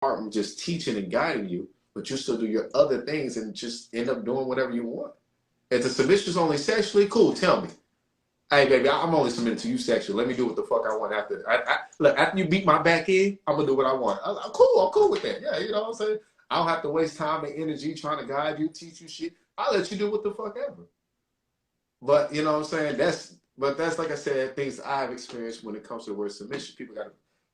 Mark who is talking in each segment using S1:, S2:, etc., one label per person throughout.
S1: I'm just teaching and guiding you, but you still do your other things and just end up doing whatever you want. If the submission is only sexually, cool, tell me. Hey, baby, I'm only submitted to you sexually. Let me do what the fuck I want after. Look, after you beat my back in, I'm gonna do what I want. I'm cool. I'm cool with that. Yeah, you know what I'm saying. I don't have to waste time and energy trying to guide you, teach you shit. I'll let you do what the fuck ever. But you know what I'm saying. That's like I said, things I've experienced when it comes to the word submission. People got to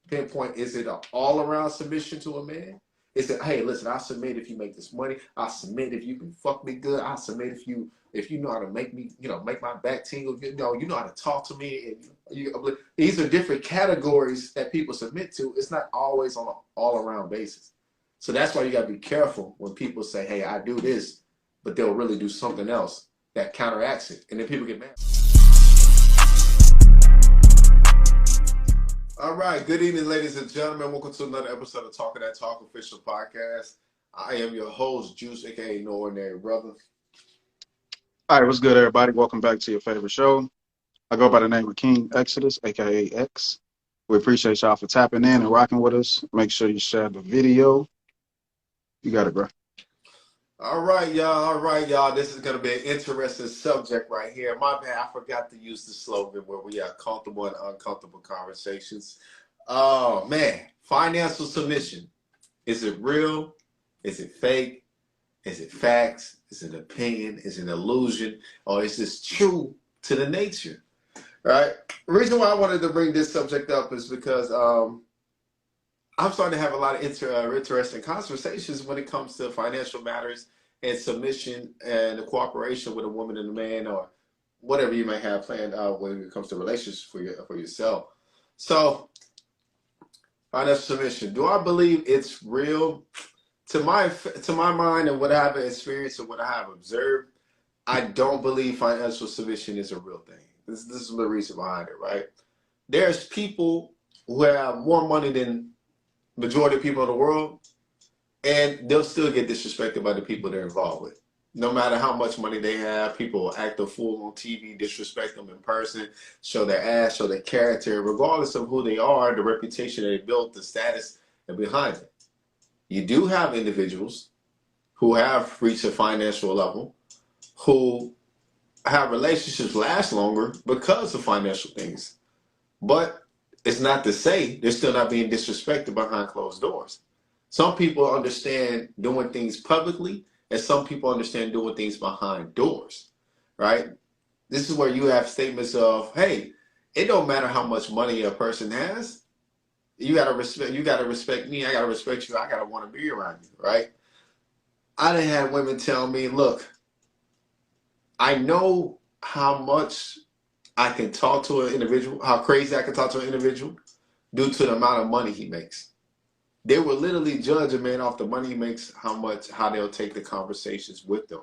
S1: pinpoint: is it an all-around submission to a man? Is it, hey, listen, I submit if you make this money. I submit if you can fuck me good. I submit if you know how to make me, make my back tingle. You know how to talk to me. And these are different categories that people submit to. It's not always on an all-around basis. So that's why you got to be careful when people say, hey, I do this, but they'll really do something else that counteracts it. And then people get mad. All right. Good evening, ladies and gentlemen. Welcome to another episode of Talking That Talk Official Podcast. I am your host, Juice, aka No Ordinary Brother.
S2: All right, what's good, everybody? Welcome back to your favorite show. I go by the name of King Exodus, aka X. We appreciate y'all for tapping in and rocking with us. Make sure you share the video. You got it, bro.
S1: All right, y'all. All right, y'all. This is going to be an interesting subject right here. My bad, I forgot to use the slogan where we have comfortable and uncomfortable conversations. Oh, man. Financial submission. Is it real? Is it fake? Is it facts? Is it opinion? Is it an illusion? Or is this true to the nature? Right? The reason why I wanted to bring this subject up is because I'm starting to have a lot of interesting conversations when it comes to financial matters and submission and the cooperation with a woman and a man, or whatever you may have planned out when it comes to relationships for yourself. So, financial submission. Do I believe it's real? To my mind and what I have experienced and what I have observed, I don't believe financial submission is a real thing. This is the reason behind it, right? There's people who have more money than majority of people in the world, and they'll still get disrespected by the people they're involved with. No matter how much money they have, people will act a fool on TV, disrespect them in person, show their ass, show their character, regardless of who they are, the reputation they built, the status, and behind it. You do have individuals who have reached a financial level, who have relationships last longer because of financial things. But it's not to say they're still not being disrespected behind closed doors. Some people understand doing things publicly, and some people understand doing things behind doors, right? This is where you have statements of, hey, it don't matter how much money a person has. You gotta respect me, I gotta respect you, I gotta want to be around you, right? I done had women tell me, look, I know how much I can talk to an individual, how crazy I can talk to an individual due to the amount of money he makes. They will literally judge a man off the money he makes, how they'll take the conversations with them.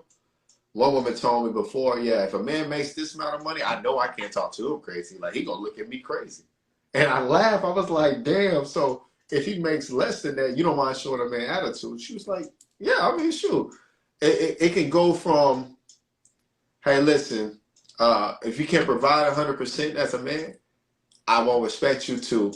S1: One woman told me before, yeah, if a man makes this amount of money, I know I can't talk to him crazy. Like, he gonna look at me crazy. And I laughed. I was like, damn, so if he makes less than that, you don't mind showing a man attitude? She was like, yeah, I mean, sure. It can go from, hey, listen, if you can't provide 100% as a man, I won't respect you, to,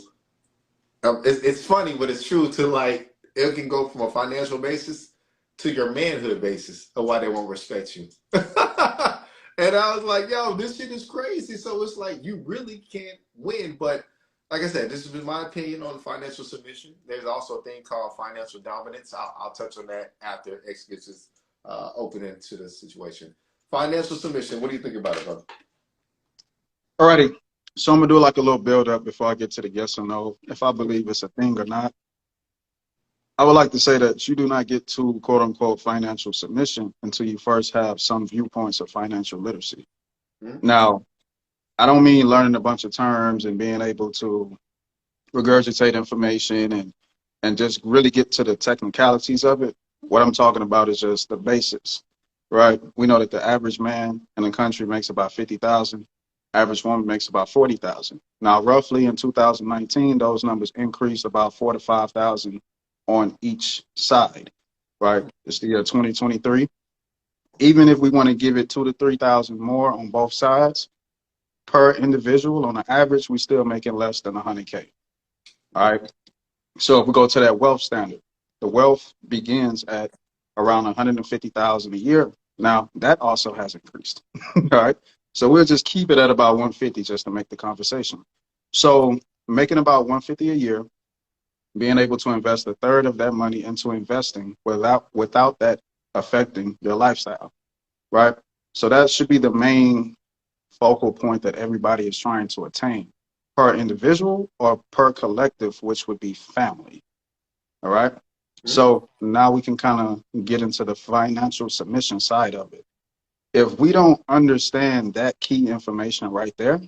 S1: it's funny, but it's true, to like, it can go from a financial basis to your manhood basis of why they won't respect you. And I was like, yo, this shit is crazy. So it's like, you really can't win. But like I said, this has been my opinion on financial submission. There's also a thing called financial dominance. I'll touch on that after X gets his opening to the situation. Financial submission, what do you think about it, brother?
S2: Alrighty, so I'm gonna do like a little build up before I get to the yes or no, if I believe it's a thing or not. I would like to say that you do not get to quote unquote financial submission until you first have some viewpoints of financial literacy. Mm-hmm. Now, I don't mean learning a bunch of terms and being able to regurgitate information and just really get to the technicalities of it. What I'm talking about is just the basics, right? We know that the average man in the country makes about 50,000. Average woman makes about 40,000. Now, roughly in 2019, those numbers increased about 4,000 to 5,000 on each side, right? It's the year 2023. Even if we want to give it 2,000 to 3,000 more on both sides per individual, on an average, we still making less than 100K. All right. So if we go to that wealth standard, the wealth begins at around 150,000 a year. Now that also has increased. All right. So we'll just keep it at about 150 just to make the conversation. So making about 150 a year, being able to invest a third of that money into investing without that affecting your lifestyle, right? So that should be the main focal point that everybody is trying to attain per individual or per collective, which would be family. All right. So now we can kind of get into the financial submission side of it. If we don't understand that key information right there,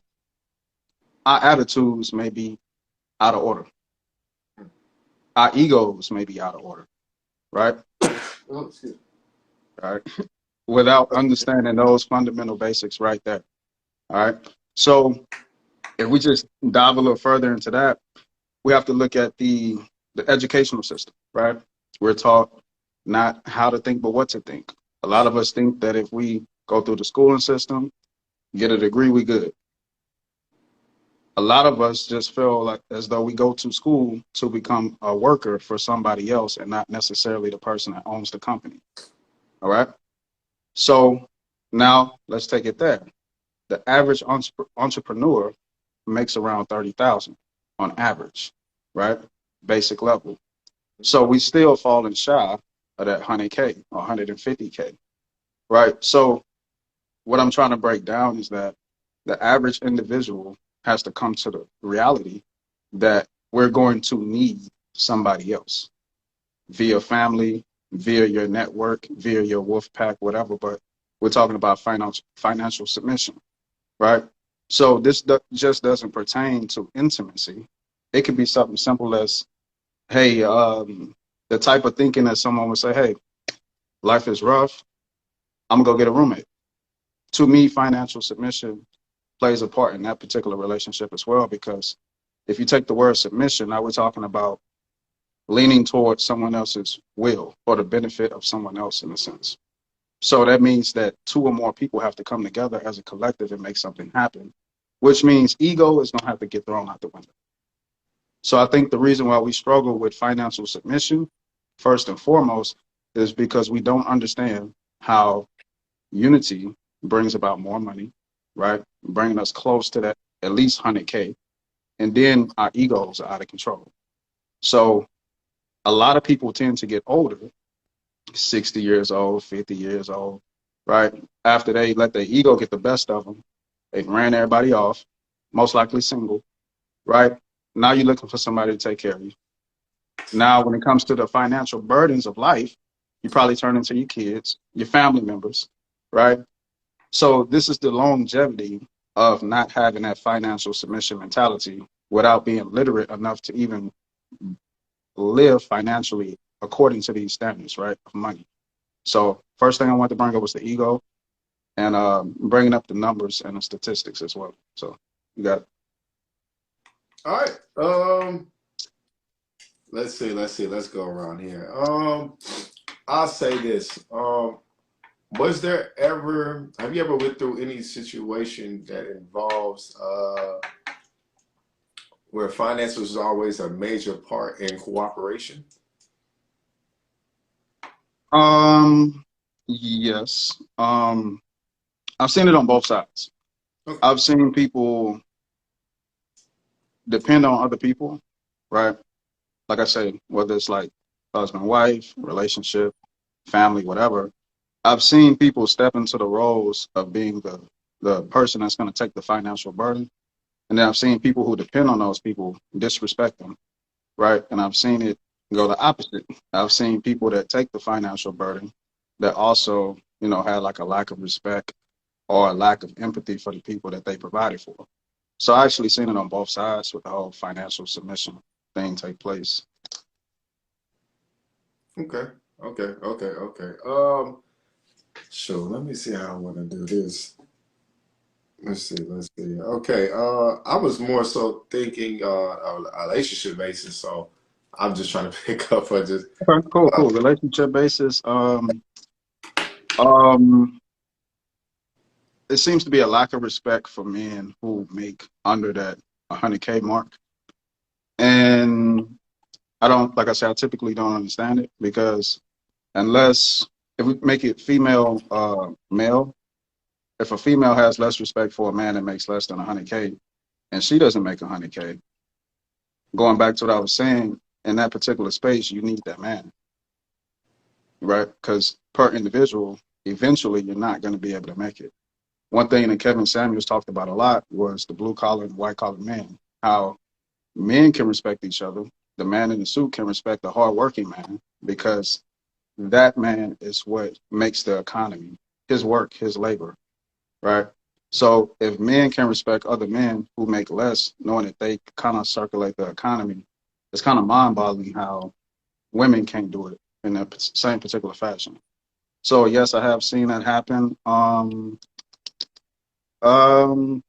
S2: our attitudes may be out of order. Our egos may be out of order, right?
S1: Oh, excuse me.
S2: All right. Without understanding those fundamental basics right there. All right. So if we just dive a little further into that, we have to look at the educational system, right? We're taught not how to think, but what to think. A lot of us think that if we go through the schooling system, get a degree, we good. A lot of us just feel like as though we go to school to become a worker for somebody else and not necessarily the person that owns the company. All right. So now let's take it there. The average entrepreneur makes around 30,000 on average, right? Basic level. So we still falling shy of that 100K or 150K, right? So what I'm trying to break down is that the average individual has to come to the reality that we're going to need somebody else via family, via your network, via your wolf pack, whatever. But we're talking about financial submission, right? So this just doesn't pertain to intimacy. It could be something simple as, hey, the type of thinking that someone would say, hey, life is rough, I'm gonna go get a roommate. To me, financial submission plays a part in that particular relationship as well, because if you take the word submission, now we're talking about leaning towards someone else's will or the benefit of someone else in a sense. So that means that two or more people have to come together as a collective and make something happen, which means ego is going to have to get thrown out the window. So I think the reason why we struggle with financial submission, first and foremost, is because we don't understand how unity brings about more money, right? Bringing us close to that at least 100K. And then our egos are out of control. So a lot of people tend to get older, 60 years old, 50 years old, right? After they let their ego get the best of them, they ran everybody off, most likely single, right? Now you're looking for somebody to take care of you. Now, when it comes to the financial burdens of life, you probably turn into your kids, your family members, right? So this is the longevity of not having that financial submission mentality without being literate enough to even live financially according to these standards, right, of money. So first thing I want to bring up was the ego, and bringing up the numbers and the statistics as well. So you got it.
S1: All right. Let's see. Let's go around here. I'll say this. Was there ever, have you ever went through any situation that involves where finance was always a major part in cooperation?
S2: Yes. I've seen it on both sides.
S1: Okay.
S2: I've seen people depend on other people, right? Like I said, whether it's like husband, wife, relationship, family, whatever. I've seen people step into the roles of being the person that's going to take the financial burden. And then I've seen people who depend on those people disrespect them, right? And I've seen it go the opposite. I've seen people that take the financial burden that also, had like a lack of respect or a lack of empathy for the people that they provided for. So I actually seen it on both sides with the whole financial submission thing take place.
S1: Okay. So let me see how I want to do this. Let's see. Okay. I was more so thinking on a relationship basis, so I'm just trying to pick up on just
S2: Okay,
S1: uh,
S2: cool. Relationship basis. Um, it seems to be a lack of respect for men who make under that 100K mark. And like I said, I typically don't understand it because unless, if we make it female, male, if a female has less respect for a man that makes less than 100K and she doesn't make 100K, going back to what I was saying, in that particular space, you need that man, right? Because per individual, eventually you're not going to be able to make it. One thing that Kevin Samuels talked about a lot was the blue collar and white collar men, how men can respect each other. The man in the suit can respect the hardworking man because that man is what makes the economy, his work, his labor, right? So if men can respect other men who make less, knowing that they kind of circulate the economy, it's kind of mind-boggling how women can't do it in the same particular fashion. So yes, I have seen that happen. Um, I'll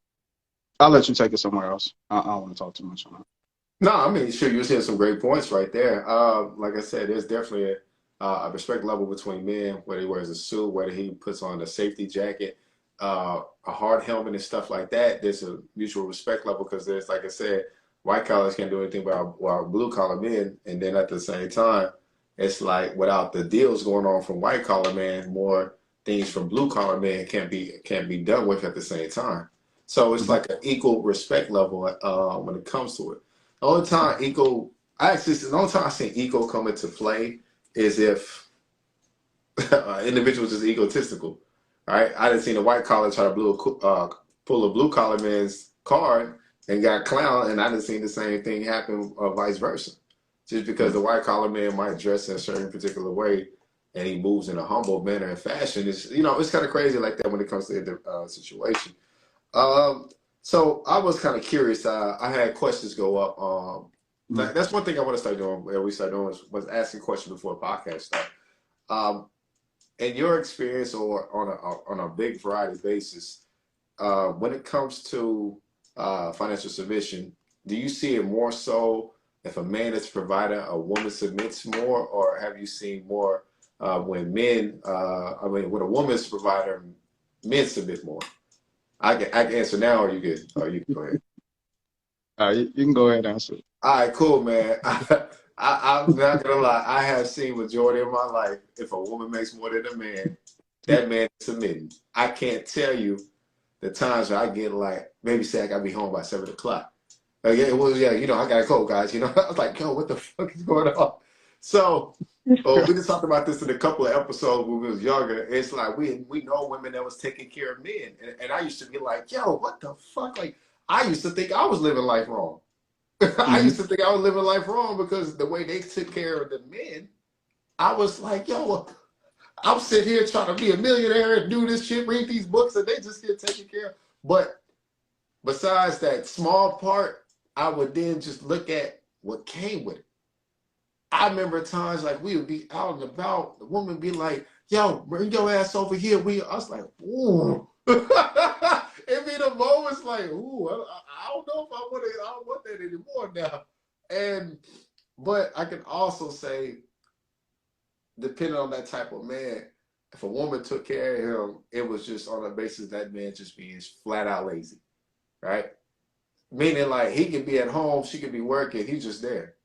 S2: let you take it somewhere else. I don't want to talk too much on that.
S1: No, I mean, sure, you're saying some great points right there. Like I said, there's definitely a respect level between men, whether he wears a suit, whether he puts on a safety jacket, a hard helmet and stuff like that. There's a mutual respect level because there's, like I said, white collars can't do anything while blue collar men. And then at the same time, it's like without the deals going on from white collar men, more things from blue collar men can't be done with at the same time. So it's like an equal respect level when it comes to it. The only time the only time I see ego come into play is if individuals is egotistical. Right? I didn't see a white collar try to pull a blue collar man's card and got clowned, and I didn't see the same thing happen vice versa. Just because the white collar man might dress in a certain particular way and he moves in a humble manner and fashion, it's kind of crazy like that when it comes to the situation. So I was kind of curious. I had questions go up. That's one thing I want to start doing. Where we start doing was asking questions before a podcast start. In your experience, or on a big variety basis, when it comes to financial submission, do you see it more so if a man is a provider, a woman submits more, or have you seen more when when a woman is a provider, men submit more? I can answer now, or you good? Or you can go ahead.
S2: You can go ahead and answer it.
S1: All right, cool, man. I'm not gonna lie. I have seen majority of my life, if a woman makes more than a man, that man is submitting. I can't tell you the times where I get like, maybe say I gotta be home by 7 o'clock. Like, I gotta go, guys. I was like, yo, what the fuck is going on? So, we just talked about this in a couple of episodes when we was younger. It's like we know women that was taking care of men, and I used to be like, yo, what the fuck? Like, I used to think I was living life wrong. I used to think I was living life wrong because the way they took care of the men, I was like, yo, I'm sitting here trying to be a millionaire and do this shit, read these books, and they just get taken care of. But besides that small part, I would then just look at what came with it. I remember times like we would be out and about, the woman would be like, yo, bring your ass over here. I was like, ooh. It be the moments like, ooh, I don't know if I don't want that anymore now. But I can also say, depending on that type of man, if a woman took care of him, it was just on the basis of that man just being flat out lazy, right? Meaning like he could be at home, she could be working, he's just there.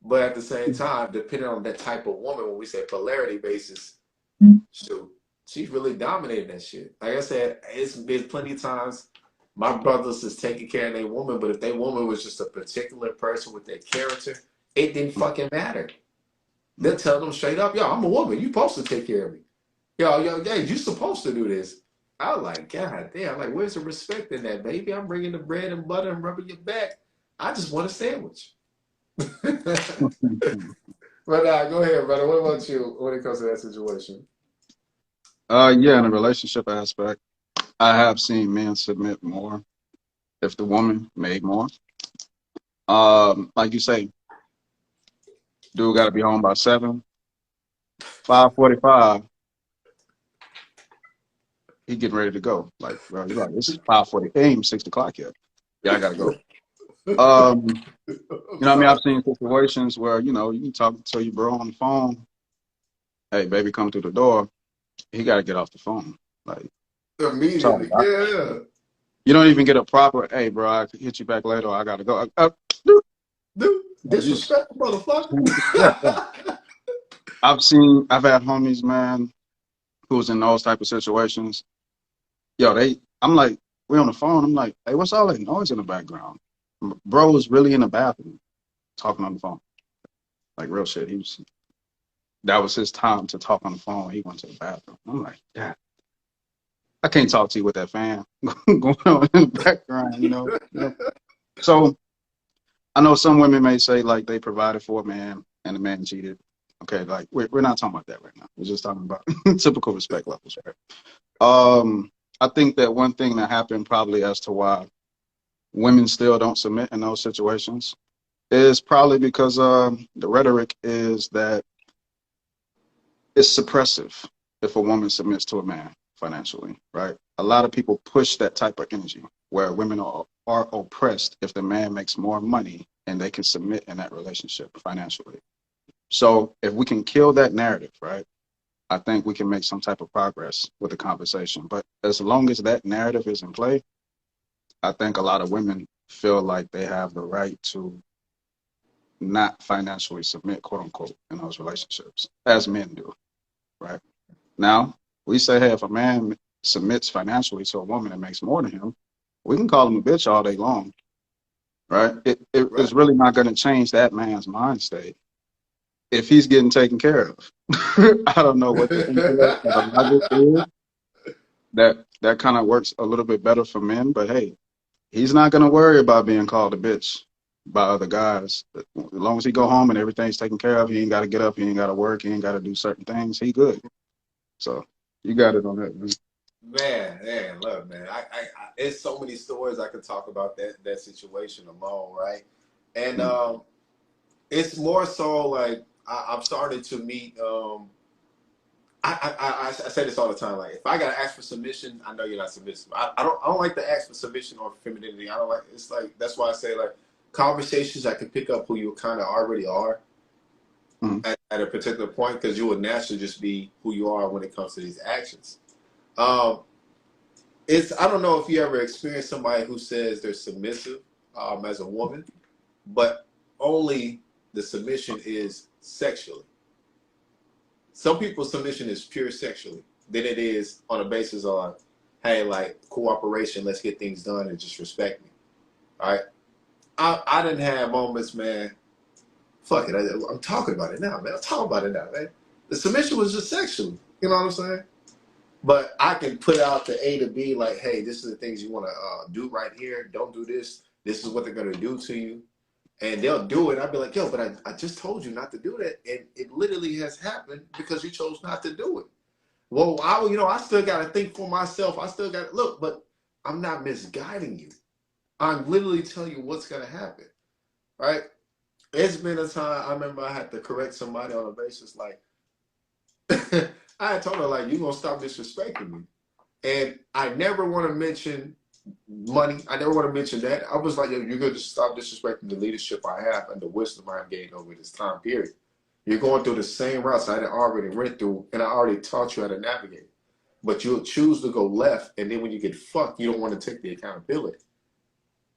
S1: But at the same time, depending on that type of woman, when we say polarity basis, shoot, she's really dominating that shit. Like I said, it's been plenty of times my brothers is taking care of their woman, but if their woman was just a particular person with their character, it didn't fucking matter. They'll tell them straight up, yo, I'm a woman. You supposed to take care of me. Yo, you supposed to do this. I was like, God damn, like, where's the respect in that, baby? I'm bringing the bread and butter and rubbing your back. I just want a sandwich. But go ahead, brother. What about you when it comes to that situation?
S2: Yeah, in a relationship aspect, I have seen men submit more if the woman made more. Like you say, dude got to be home by 7, 5:45. He getting ready to go. Like, bro, you're like, this is 5:40. Ain't 6 o'clock yet. Yeah, I gotta go. You know what I mean? I've seen situations where, you can talk to your bro on the phone. Hey, baby, come through the door. He got to get off the phone. Like,
S1: immediately. Yeah.
S2: You don't even get a proper, hey, bro, I can hit you back later. Or I got to go.
S1: Disrespectful
S2: Yeah, yeah.
S1: motherfucker.
S2: I've had homies, man, who's in those type of situations. Yo, I'm like, we on the phone. I'm like, hey, what's all that noise in the background? Bro was really in the bathroom talking on the phone. Like real shit. That was his time to talk on the phone. He went to the bathroom. I'm like, yeah, I can't talk to you with that fan going on in the background, So I know some women may say like they provided for a man and the man cheated. Okay, like we're not talking about that right now. We're just talking about typical respect levels, right? I think that one thing that happened probably as to why women still don't submit in those situations is probably because the rhetoric is that it's suppressive if a woman submits to a man financially, right? A lot of people push that type of energy where women are oppressed if the man makes more money and they can submit in that relationship financially. So if we can kill that narrative, right, I think we can make some type of progress with the conversation. But as long as that narrative is in play, I think a lot of women feel like they have the right to not financially submit, quote unquote, in those relationships, as men do, right? Now, we say, hey, if a man submits financially to a woman that makes more than him, we can call him a bitch all day long, right? It's
S1: Right.
S2: really not going to change that man's mind state if he's getting taken care of. I don't know what the intellect or the logic is that kind of works a little bit better for men, but hey, he's not going to worry about being called a bitch by other guys. As long as he go home and everything's taken care of, he ain't got to get up, he ain't got to work, he ain't got to do certain things. He good. So you got it on that, man.
S1: Man, look, man. It's so many stories I could talk about that situation alone, right? And
S2: Mm.
S1: it's more so like I'm starting to meet. I say this all the time. Like, if I gotta ask for submission, I know you're not submissive. I don't like to ask for submission or femininity. I don't like. It's like that's why I say like conversations I can pick up who you kind of already are
S2: Mm.
S1: at a particular point because you will naturally just be who you are when it comes to these actions. Um, it's I don't know if you ever experienced somebody who says they're submissive as a woman, but only the submission is sexually. Some people's submission is pure sexually than it is on a basis on, hey, like cooperation, let's get things done and just respect me. All right. I didn't have moments, man. Fuck it. I'm talking about it now, man. I'm talking about it now, man. The submission was just sexually. You know what I'm saying? But I can put out the A to B, like, hey, this is the things you want to do right here. Don't do this. This is what they're going to do to you. And they'll do it. I'd be like, yo, but I just told you not to do that. And it literally has happened because you chose not to do it. Well, I still got to think for myself. I still got to look, but I'm not misguiding you. I'm literally telling you what's going to happen, right? It's been a time I remember I had to correct somebody on a basis like, I had told her, like, you're going to stop disrespecting me. And I never want to mention money. I never want to mention that. I was like, yo, you're going to stop disrespecting the leadership I have and the wisdom I've gained over this time period. You're going through the same routes I had already went through, and I already taught you how to navigate. But you'll choose to go left, and then when you get fucked, you don't want to take the accountability.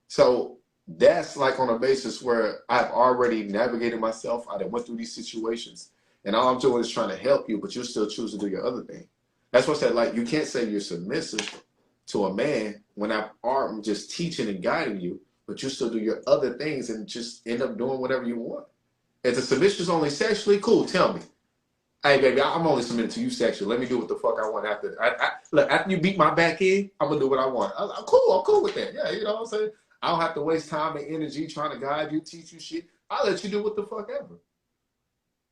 S1: So that's like on a basis where I've already navigated myself. I went through these situations, and all I'm doing is trying to help you, but you still choose to do your other thing. That's what I said. Like, you can't say you're submissive to a man when I'm just teaching and guiding you, but you still do your other things and just end up doing whatever you want. If the submission is only sexually, cool. Tell me, hey baby, I'm only submitted to you sexually. Let me do what the fuck I want after. Look, after you beat my back in, I'm gonna do what I want. I'm cool. I'm cool with that. Yeah, you know what I'm saying. I don't have to waste time and energy trying to guide you, teach you shit. I'll let you do what the fuck ever.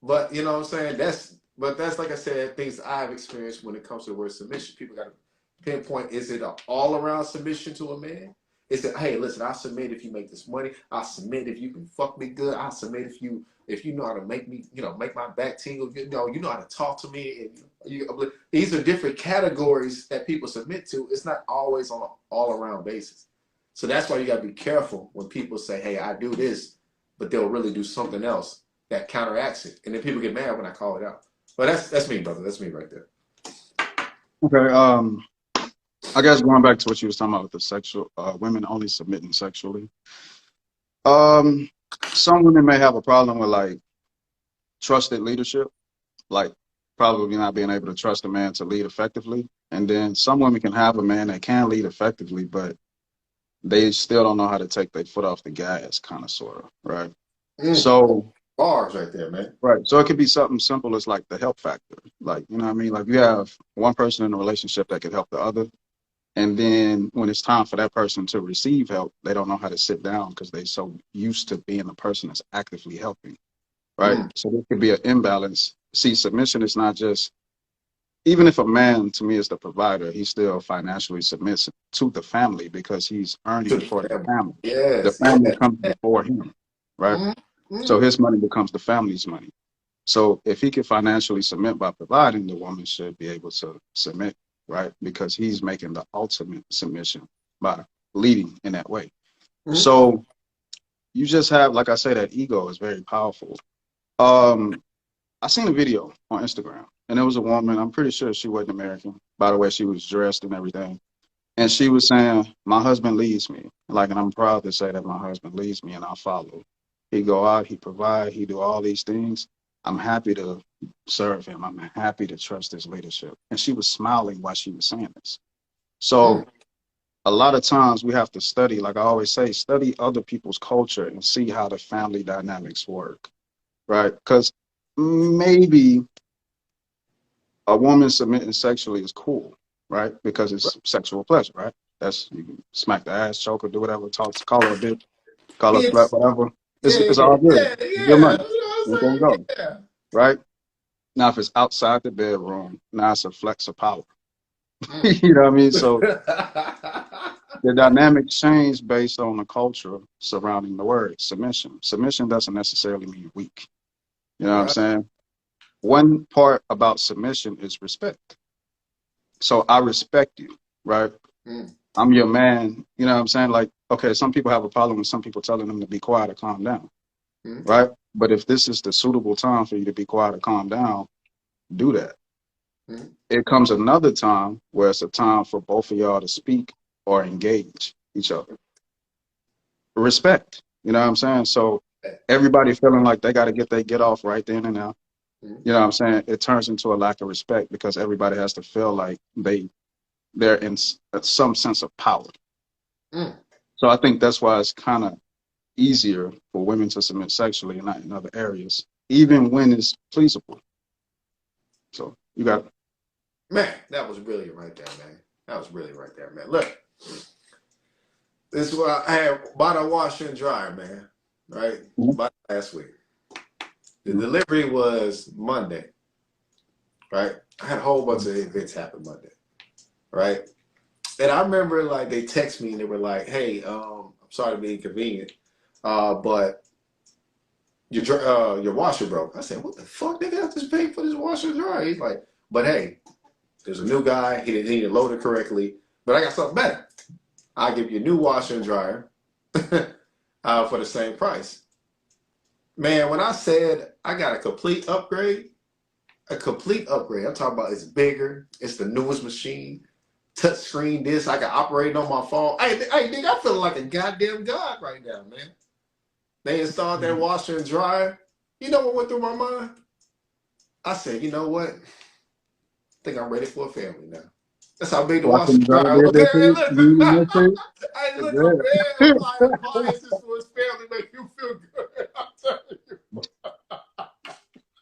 S1: But you know what I'm saying. That's like I said, things I've experienced when it comes to the word submission. People got to pinpoint: is it an all around submission to a man? Is it, hey, listen, I submit if you make this money. I submit if you can fuck me good. I submit if you know how to make me, make my back tingle. You know how to talk to me. And these are different categories that people submit to. It's not always on an all around basis. So that's why you got to be careful when people say, hey, I do this, but they'll really do something else that counteracts it, and then people get mad when I call it out. But that's me, brother. That's me right there.
S2: Okay. I guess going back to what you was talking about with the sexual women only submitting sexually. some women may have a problem with like trusted leadership, like probably not being able to trust a man to lead effectively. And then some women can have a man that can lead effectively, but they still don't know how to take their foot off the gas, kind of, sort of, right?
S1: Mm.
S2: So,
S1: Bars right there, man.
S2: right. So it could be something simple as like the help factor. Like, you know what I mean? Like you have one person in a relationship that could help the other. And then when it's time for that person to receive help, they don't know how to sit down because they're so used to being the person that's actively helping, right?
S1: Mm.
S2: So there could be an imbalance. See, submission is not just, even if a man to me is the provider, he still financially submits to the family because he's
S1: To
S2: earning
S1: the
S2: for the
S1: family.
S2: family. The
S1: Yes,
S2: family
S1: yes.
S2: comes before him, right?
S1: Mm. Mm.
S2: So his money becomes the family's money. So if he can financially submit by providing, the woman should be able to submit, right? Because he's making the ultimate submission by leading in that way.
S1: Mm.
S2: So you just have, like I say, that ego is very powerful. Um, I seen a video on Instagram, and it was a woman. I'm pretty sure she wasn't American. By the way, she was dressed and everything. And she was saying, "My husband leads me, like, and I'm proud to say that my husband leads me, and I follow. He go out, he provide, he do all these things. I'm happy to serve him. I'm happy to trust his leadership." And she was smiling while she was saying this.
S1: Mm.
S2: So a lot of times we have to study, like I always say, study other people's culture and see how the family dynamics work, right? Because maybe a woman submitting sexually is cool, right? Because it's sexual pleasure, right? That's, you can smack the ass, choke her, do whatever, talk, call her a bitch, call her slut,
S1: Yes.
S2: whatever.
S1: Yeah,
S2: It's
S1: yeah,
S2: all good.
S1: yeah,
S2: It's good
S1: yeah.
S2: money.
S1: You know what
S2: Anything
S1: I'm saying?
S2: goes,
S1: Yeah.
S2: right? Now, if it's outside the bedroom, now it's a flex of power.
S1: Mm.
S2: You know what I mean? So the dynamics change based on the culture surrounding the word submission. Submission doesn't necessarily mean weak. You know what I'm
S1: Right.
S2: saying? One part about submission is respect. So I respect you, right?
S1: Mm.
S2: I'm your man. You know what I'm saying? Like, okay, some people have a problem with some people telling them to be quiet or calm down,
S1: Mm.
S2: right? But if this is the suitable time for you to be quiet or calm down, do that.
S1: Mm.
S2: It comes another time where it's a time for both of y'all to speak or engage each other. Respect. You know what I'm saying? So everybody feeling like they got to get their get off right then and now.
S1: Mm.
S2: You know what I'm saying? It turns into a lack of respect because everybody has to feel like they're in some sense of power.
S1: Mm.
S2: So I think that's why it's kind of easier for women to submit sexually and not in other areas, even when it's pleasable. So you got
S1: Man, that was brilliant right there, man. That was brilliant right there, man. Look, this is what I had bought a washer and dryer, man. Right?
S2: Mhm,
S1: Bought it last week. The
S2: mhm,
S1: delivery was Monday, right? I had a whole bunch of events happen Monday, right? And I remember like they text me and they were like, "Hey, I'm sorry to be inconvenient, but your washer broke." I said, "What the fuck? They got this paid for this washer and dryer." He's like, "But hey, there's a new guy. He didn't load it correctly, but I got something better. I'll give you a new washer and dryer for the same price." Man, when I said I got a complete upgrade. I'm talking about it's bigger. It's the newest machine. Touch screen this. I can operate it on my phone. Hey, nigga, I feel like a goddamn god right now, man. They installed that
S2: mhm.
S1: washer and dryer. You know what went through my mind? I said, you know what? I think I'm ready for a family now. That's how big the washer
S2: Watching
S1: and
S2: the drive
S1: dryer.
S2: did
S1: Okay,
S2: that to
S1: hey,
S2: you?
S1: look.
S2: You even that to you?
S1: Hey, look, a
S2: That's
S1: man applying
S2: good.
S1: appliances for his family make you feel good. I'm telling you.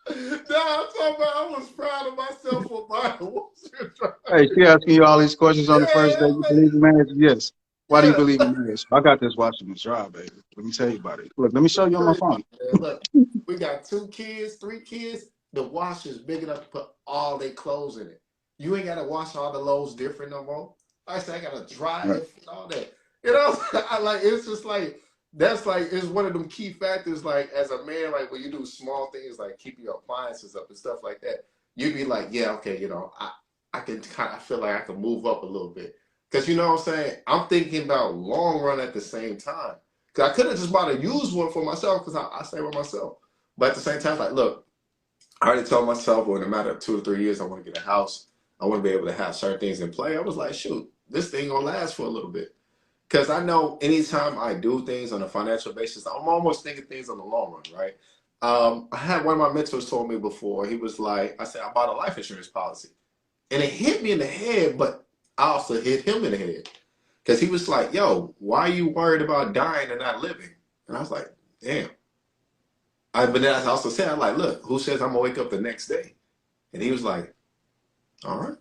S1: No, I'm talking about I was proud of myself for buying a washer and
S2: Hey,
S1: dryer.
S2: she asking you all these questions on the first
S1: Yeah,
S2: day. You believe in marriage? Yes. Why do you
S1: yeah.
S2: believe in marriage? I got this watching this drive, baby. Let me tell you about it. Look, let me show you on my
S1: Tell you
S2: phone.
S1: about it, man. Look, we got 2 kids, 3 kids. The washer's big enough to put all their clothes in it. You ain't gotta wash all the loads different no more. Like I said, I gotta dry
S2: Right.
S1: it and all that. You know, I like it's just like that's like it's one of them key factors. Like as a man, like when you do small things like keep your appliances up and stuff like that, you'd be like, yeah, okay, I can kind of feel like I can move up a little bit because you know what I'm saying. I'm thinking about long run at the same time. Cause I could have just bought a used one for myself because I stay with myself. But at the same time, like, look, I already told myself, well, in a matter of 2 to 3 years, I want to get a house. I want to be able to have certain things in play. I was like, shoot, this thing gonna last for a little bit. Because I know anytime I do things on a financial basis, I'm almost thinking things on the long run, right? I had one of my mentors told me before. He was like, I said, I bought a life insurance policy, and it hit me in the head, but I also hit him in the head because he was like, "Yo, why are you worried about dying and not living?" And I was like, "Damn." But then I also said, "I'm like, look, who says I'm gonna wake up the next day?" And he was like, "All right."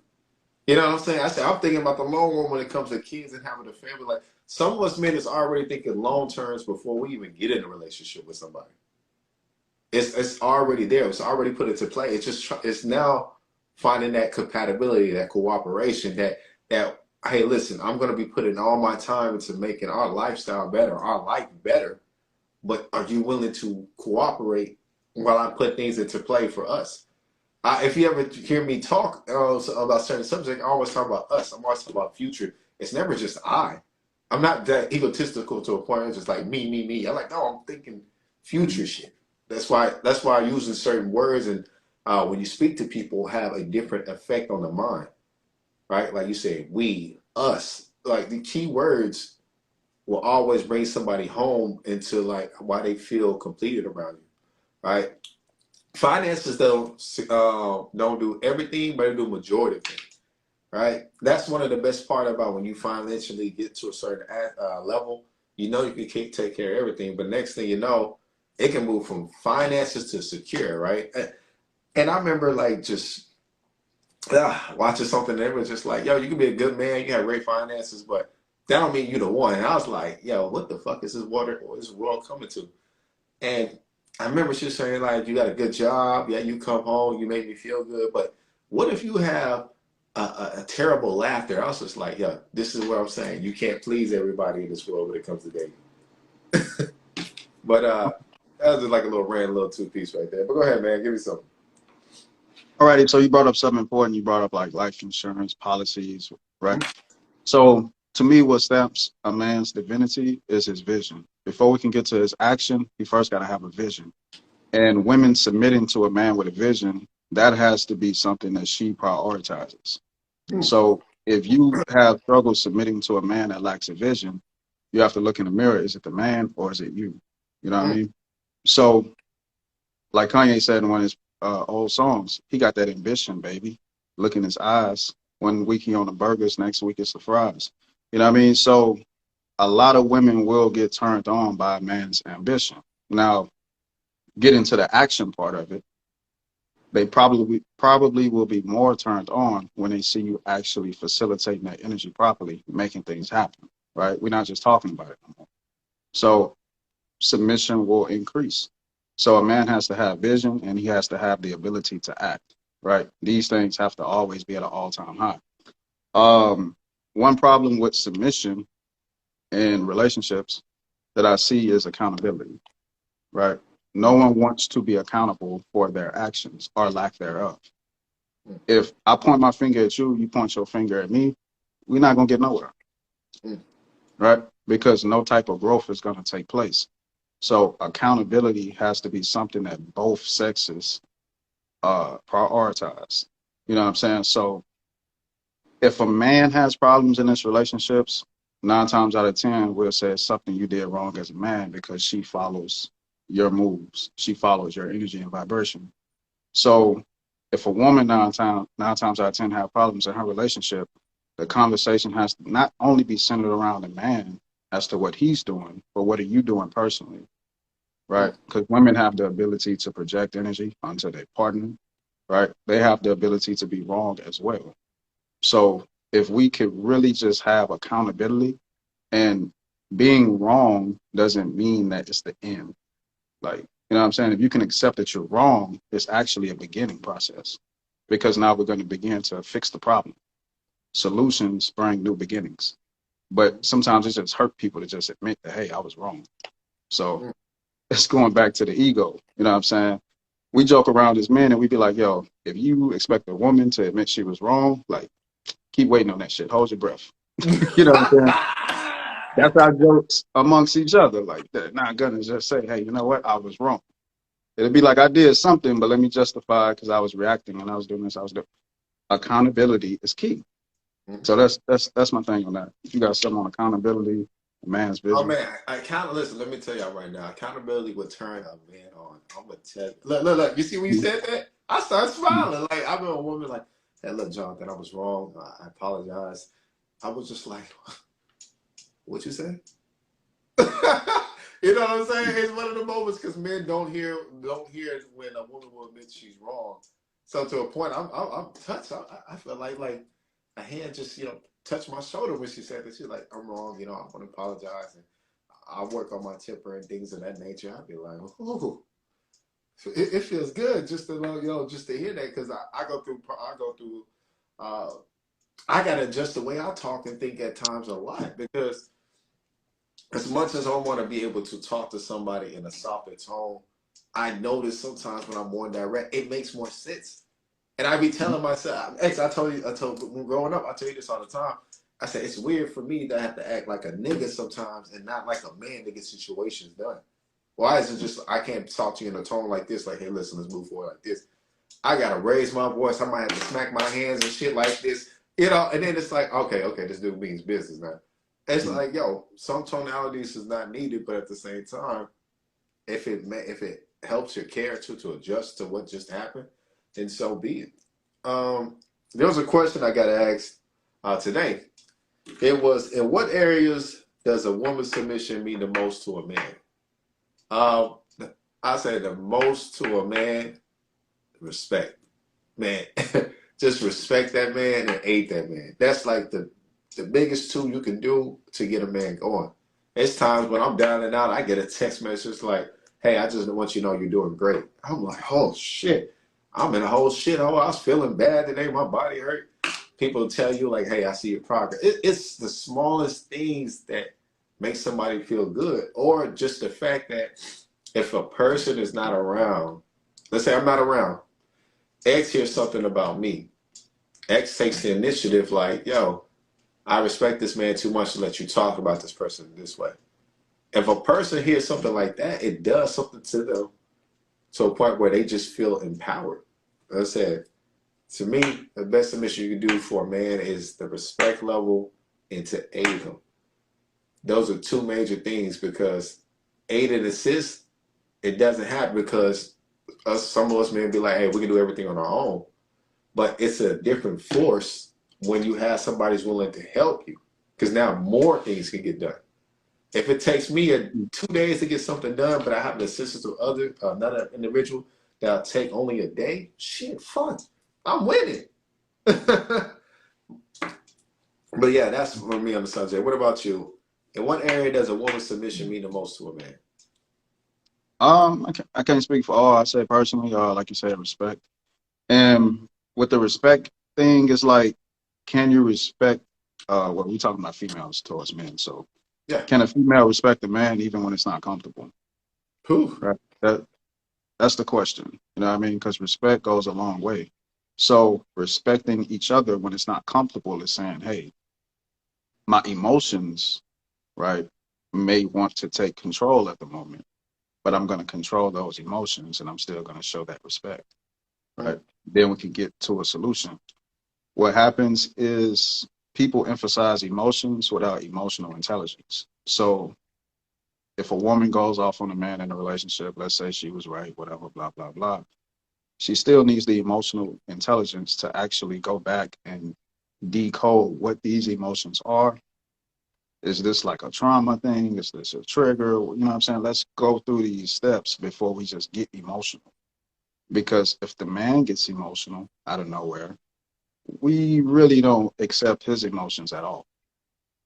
S1: You know what I'm saying? I said, I'm thinking about the long run when it comes to kids and having a family. Like some of us men is already thinking long terms before we even get in a relationship with somebody. It's already there. It's already put into play. It's just it's now finding that compatibility, that cooperation, that hey, listen, I'm gonna be putting all my time into making our lifestyle better, our life better. But are you willing to cooperate while I put things into play for us? If you ever hear me talk about certain subjects, I always talk about us. I'm always talking about future. It's never just I. I'm not that egotistical to a point where it's just like me, me, me. I'm like, no, I'm thinking future shit. That's why I'm using certain words and when you speak to people have a different effect on the mind, right? Like you say, we, us. Like the key words will always bring somebody home into like why they feel completed around you, right? Finances don't do everything, but they do majority of things, right? That's one of the best part about when you financially get to a certain level. You know you can take care of everything, but next thing you know, it can move from finances to secure, right? And I remember like just watching something that was just like, yo, you can be a good man, you have great finances, but that don't mean you the one. And I was like, yo, what the fuck is this world coming to? And I remember she was saying, like, you got a good job. Yeah, you come home, you make me feel good. But what if you have a terrible laughter? I was just like, yeah, this is what I'm saying. You can't please everybody in this world when it comes to dating. But that was just like a little rant, a little two piece right there. But go ahead, man. Give me something.
S2: Alrighty, so you brought up something important. You brought up like life insurance policies, right? So to me, what stamps a man's divinity is his vision. Before we can get to his action, he first got to have a vision. And women submitting to a man with a vision, that has to be something that she prioritizes.
S1: Hmm.
S2: So if you have struggle submitting to a man that lacks a vision, you have to look in the mirror. Is it the man or is it you? You know what I
S1: Hmm.
S2: mean? So like Kanye said in one of his old songs, he got that ambition, baby. Look in his eyes. One week he on the burgers, next week it's the fries. You know what I mean? So a lot of women will get turned on by a man's ambition. Now, get into the action part of it. They probably will be more turned on when they see you actually facilitating that energy properly, making things happen. Right? We're not just talking about it anymore. So submission will increase. So a man has to have vision and he has to have the ability to act, right? These things have to always be at an all-time high. One problem with submission in relationships that I see is accountability, right? No one wants to be accountable for their actions or lack thereof. If I point my finger at you, you point your finger at me, we're not going to get nowhere,
S1: Hmm.
S2: right? Because no type of growth is going to take place. So accountability has to be something that both sexes prioritize. You know what I'm saying? So if a man has problems in his relationships, 9 times out of 10, we'll say it's something you did wrong as a man because she follows your moves. She follows your energy and vibration. So if a woman 9 times out of 10 have problems in her relationship, the conversation has to not only be centered around the man as to what he's doing, but what are you doing personally?
S1: Hmm.
S2: Right? Because women have the ability to project energy onto their partner, right? They have the ability to be wrong as well. So if we could really just have accountability, and being wrong doesn't mean that it's the end. Like, you know what I'm saying? If you can accept that you're wrong, it's actually a beginning process because now we're going to begin to fix the problem. Solutions bring new beginnings. But sometimes it just hurt people to just admit that, hey, I was wrong. So
S1: Hmm.
S2: it's going back to the ego. You know what I'm saying? We joke around as men and we be like, yo, if you expect a woman to admit she was wrong, like, keep waiting on that shit. Hold your breath. You know what I'm saying? That's our jokes amongst each other. Like, they're not gonna just say, hey, you know what? I was wrong. It'd be like I did something, but let me justify because I was reacting and I was doing this, I was doing. Accountability is key.
S1: Hmm.
S2: So that's my thing on that. If you got something on accountability, a man's
S1: Oh
S2: vision.
S1: man, I kind of listen. Let me tell y'all right now, accountability would turn a man on. I'm gonna tell you. Look, look, look. You see when you
S2: Mhm.
S1: said that, I started smiling. Like I remember a woman like, "Hey, look, Jonathan, I was wrong. I apologize." I was just like, "What you say?" You know what I'm saying? It's one of the moments because men don't hear it when a woman will admit she's wrong. So to a point, I'm touched. I feel like a hand just touched my shoulder when she said that. She's like, "I'm wrong. I want to apologize and I work on my temper and things of that nature." I'd be like, "Ooh." It feels good just to know, just to hear that because uh, I gotta adjust the way I talk and think at times a lot because as much as I want to be able to talk to somebody in a softer tone, I notice sometimes when I'm more direct, it makes more sense. And I be telling myself, I told when growing up, I tell you this all the time. I said it's weird for me to have to act like a nigga sometimes and not like a man to get situations done. Why is it just I can't talk to you in a tone like this? Like, hey, listen, let's move forward like this. I gotta raise my voice. I might have to smack my hands and shit like this, And then it's like, okay, this dude means business now. It's like, yo, some tonalities is not needed, but at the same time, if it helps your character to adjust to what just happened, then so be it. There was a question I got asked today. It was, in what areas does a woman's submission mean the most to a man? Um, I say the most to a man, respect. Man, just respect that man and aid that man. That's like the biggest tool you can do to get a man going. It's times when I'm down and out, I get a text message like, "Hey, I just want you to know you're doing great." I'm like, "Oh shit." I'm in a whole shithole. I was feeling bad today. My body hurt. People tell you like, "Hey, I see your progress." It's the smallest things that make somebody feel good, or just the fact that if a person is not around, let's say I'm not around, X hears something about me. X takes the initiative, like, yo, I respect this man too much to let you talk about this person this way. If a person hears something like that, it does something to them to a point where they just feel empowered. As I said, to me, the best submission you can do for a man is the respect level and to aid him. Those are two major things because aid and assist, it doesn't happen because some of us men be like, hey, we can do everything on our own. But it's a different force when you have somebody who's willing to help you because now more things can get done. If it takes me 2 days to get something done, but I have the assistance of another individual that'll take only a day, shit, fun. I'm winning. But yeah, that's for me on the subject. What about you? In what area does a woman's submission mean the most to a man?
S2: I can't speak for all. I say personally, like you said, respect. And with the respect thing, it's like, can you respect? Well, we talking about females towards men. So,
S1: Yeah.
S2: can a female respect a man even when it's not comfortable?
S1: Whew.
S2: Right. That's the question. You know what I mean? Because respect goes a long way. So, respecting each other when it's not comfortable is saying, hey, my emotions, right, may want to take control at the moment, but I'm going to control those emotions and I'm still going to show that respect. Right. Then we can get to a solution. What happens is people emphasize emotions without emotional intelligence. So if a woman goes off on a man in a relationship, let's say she was right, whatever, blah, blah, blah, she still needs the emotional intelligence to actually go back and decode what these emotions are. Is this like a trauma thing? Is this a trigger? You know what I'm saying? Let's go through these steps before we just get emotional. Because if the man gets emotional out of nowhere, we really don't accept his emotions at all,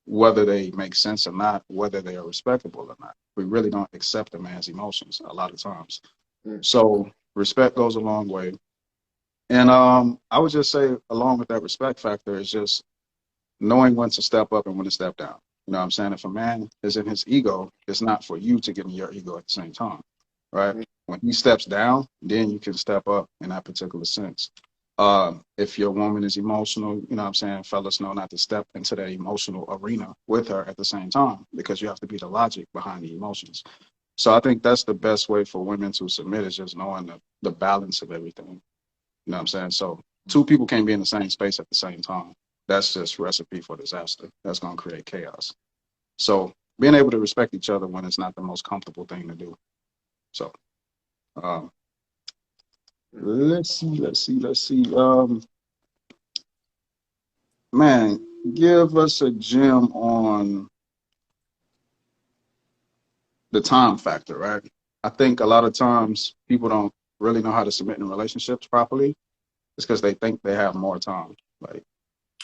S2: whether they make sense or not, whether they are respectable or not. We really don't accept a man's emotions a lot of times.
S1: Mm.
S2: So respect goes a long way. And I would just say, along with that respect factor, is just knowing when to step up and when to step down. You know what I'm saying? If a man is in his ego, it's not for you to get in your ego at the same time, right?
S1: Mm.
S2: When he steps down, then you can step up in that particular sense. If your woman is emotional, you know what I'm saying, fellas know not to step into that emotional arena with her at the same time because you have to be the logic behind the emotions. So I think that's the best way for women to submit is just knowing the balance of everything. You know what I'm saying? So two people can't be in the same space at the same time. That's just recipe for disaster. That's going to create chaos. So being able to respect each other when it's not the most comfortable thing to do. So, um, let's see. Man, give us a gem on the time factor, right? I think a lot of times people don't really know how to submit in relationships properly. It's because they think they have more time. Like,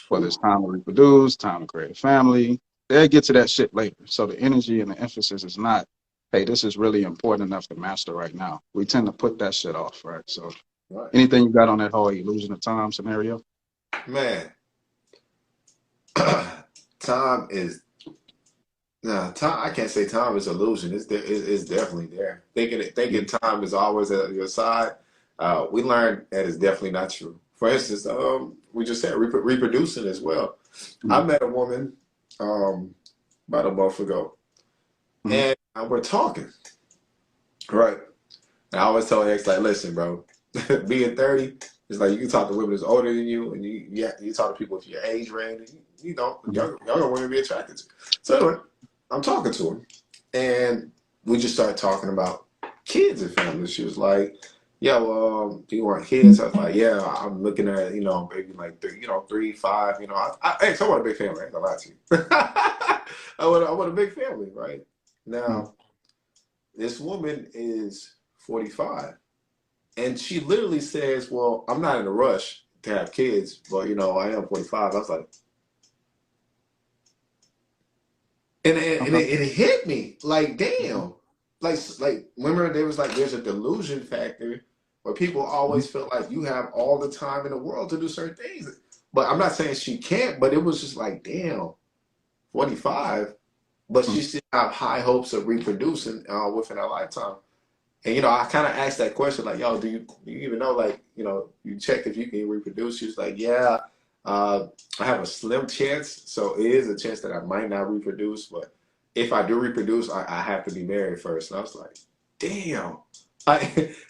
S2: whether it's
S1: Ooh,
S2: time to reproduce, time to create a family, they'll get to that shit later. So the energy and the emphasis is not, hey, this is really important enough to master right now. We tend to put that shit off, right? So
S1: right.
S2: anything you got on that whole illusion of time scenario?
S1: Man, time is time. I can't say time is illusion. It's there. It's definitely there. Thinking
S2: Mhm.
S1: time is always at your side. We learned that is definitely not true. For instance, we just said reproducing as well. I
S2: Mhm.
S1: met a woman about a month ago,
S2: Mhm.
S1: and we're talking. Right. And I always tell ex like, listen, bro, being 30 is like you can talk to women that's older than you, and you talk to people with your age range, and you know,
S2: Mhm.
S1: younger women be attracted to. So anyway, I'm talking to her, and we just started talking about kids and family. She was like, "Yeah, well, do you want kids?" I was like, "Yeah, I'm looking at maybe like three, 3, 5. Hey, so I want a big family. I ain't gonna lie to you. I want a big family, right?"
S2: Mhm.
S1: Now, this woman is 45. And she literally says, "Well, I'm not in a rush to have kids, but I am 45." I was like,
S2: Okay.
S1: it hit me like, damn. Like remember there was like there's a delusion factor where people
S2: Mhm.
S1: always feel like you have all the time in the world to do certain things. But I'm not saying she can't, but it was just like, damn, 45, but
S2: Mhm.
S1: she still have high hopes of reproducing within her lifetime. And I kind of asked that question, like, "Yo, do you even know, like, you check if you can reproduce?" She was like, "Yeah, I have a slim chance, so it is a chance that I might not reproduce, but if I do reproduce, I have to be married first." And I was like, "Damn!"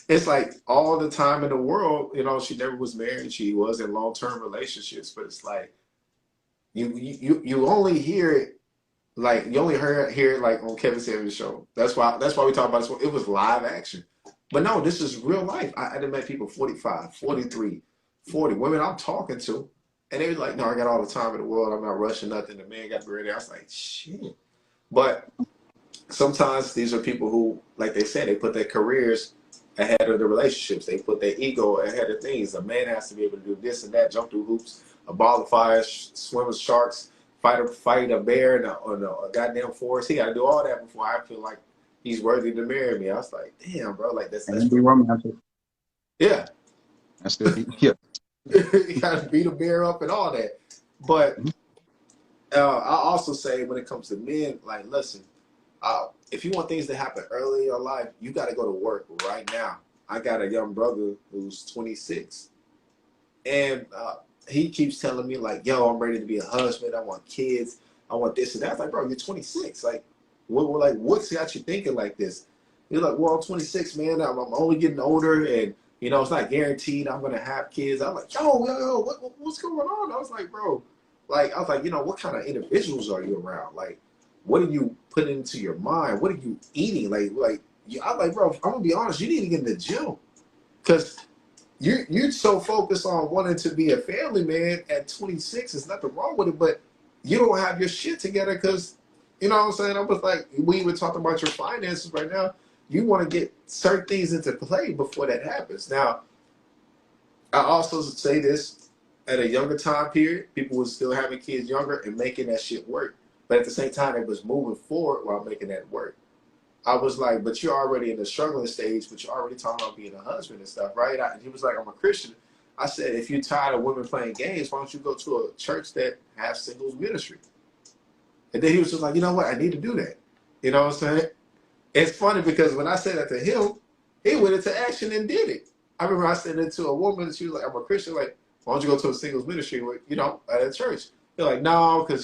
S1: It's like all the time in the world. She never was married. She was in long-term relationships, but it's like you only hear it like you only hear it like on Kevin Samuels show. That's why we talk about this. It was live action. But no, this is real life. I done met people 45, 43, 40 women I'm talking to. And they was like, "No, I got all the time in the world. I'm not rushing nothing. The man got ready." I was like, shit. But sometimes these are people who, like they said, they put their careers ahead of the relationships. They put their ego ahead of things. A man has to be able to do this and that, jump through hoops, a ball of fire, swim with sharks, fight a bear in a goddamn forest. He got to do all that before I feel like he's worthy to marry me. I was like, damn, bro, like
S2: And
S1: that's
S2: be
S1: real.
S2: romantic.
S1: Yeah,
S2: And still be, yeah.
S1: you got to beat a bear up and all that. But
S2: Mhm.
S1: I also say when it comes to men, like, listen, if you want things to happen early in your life, you got to go to work right now. I got a young brother who's 26, and he keeps telling me like, "Yo, I'm ready to be a husband. I want kids. I want this and that." I was like, "Bro, you're 26. Like, what's got you thinking like this?" He's like, "Well, I'm 26, man. I'm only getting older, and it's not guaranteed I'm gonna have kids." I'm like, "Yo, what's going on?" I was like, "Bro, like, I was like, what kind of individuals are you around? Like, what are you putting into your mind? What are you eating? I'm like, bro, I'm gonna be honest. You need to get in the gym because." You're so focused on wanting to be a family man at 26. There's nothing wrong with it, but you don't have your shit together because you know what I'm saying. I was like, we were talking about your finances right now. You want to get certain things into play before that happens. Now, I also say this at a younger time period, people were still having kids younger and making that shit work, but at the same time, it was moving forward while making that work. I was like, but you're already in the struggling stage, but you're already talking about being a husband and stuff, right? He was like, I'm a Christian. I said, if you're tired of women playing games, why don't you go to a church that has singles ministry? And then he was just like, you know what? I need to do that. You know what I'm saying? It's funny because when I said that to him, he went into action and did it. I remember I said it to a woman, and she was like, I'm a Christian. Like, why don't you go to a singles ministry with, at a church? They're like, no, because,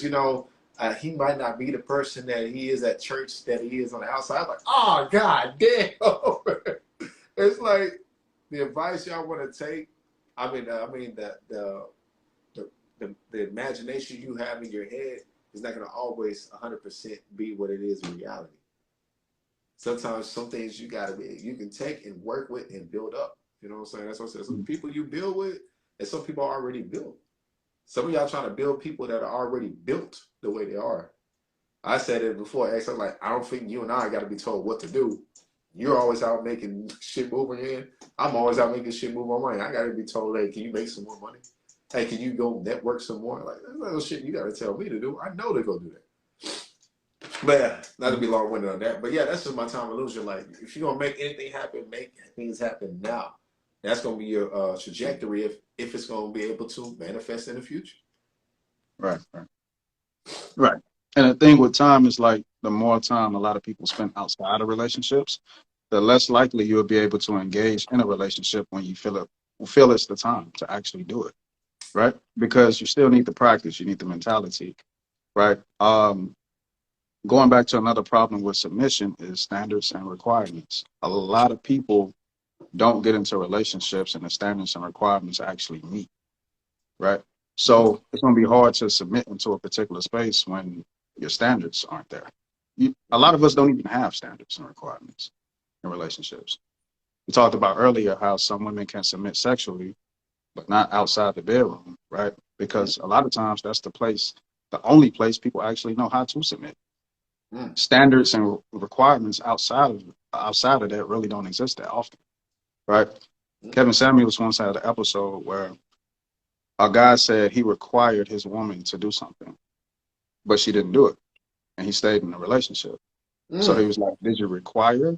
S1: he might not be the person that he is at church that he is on the outside. I'm like, oh, God damn. It's like the advice y'all want to take. I mean, the imagination you have in your head is not going to always 100% be what it is in reality. Sometimes some things you can take and work with and build up. You know what I'm saying? That's what I said. Some people you build with, and some people are already built. Some of y'all trying to build people that are already built the way they are. I said it before, X. I'm like, I don't think you and I got to be told what to do. You're always out making shit move on your end. I'm always out making shit move on mine. I got to be told, hey, can you make some more money? Hey, can you go network some more? Like, that's little shit you got to tell me to do. I know to go do that. But yeah, not to be long-winded on that. But yeah, that's just my time illusion. Like, if you're going to make anything happen, make things happen now. That's going to be your trajectory if it's going to be able to manifest in the future.
S2: Right, right, right. And the thing with time is like the more time a lot of people spend outside of relationships, the less likely you'll be able to engage in a relationship when you feel it's the time to actually do it, right? Because you still need the practice, you need the mentality, right? Going back to another problem with submission is standards and requirements. A lot of people don't get into relationships and the standards and requirements actually meet, right? So it's going to be hard to submit into a particular space when your standards aren't there. A lot of us don't even have standards and requirements in relationships. We talked about earlier how some women can submit sexually, but not outside the bedroom, right? Because a lot of times that's the only place people actually know how to submit. Standards and requirements outside of that really don't exist that often, right? Kevin Samuels once had an episode where a guy said he required his woman to do something, but she didn't do it, and he stayed in the relationship. So he was like, "Did you require?"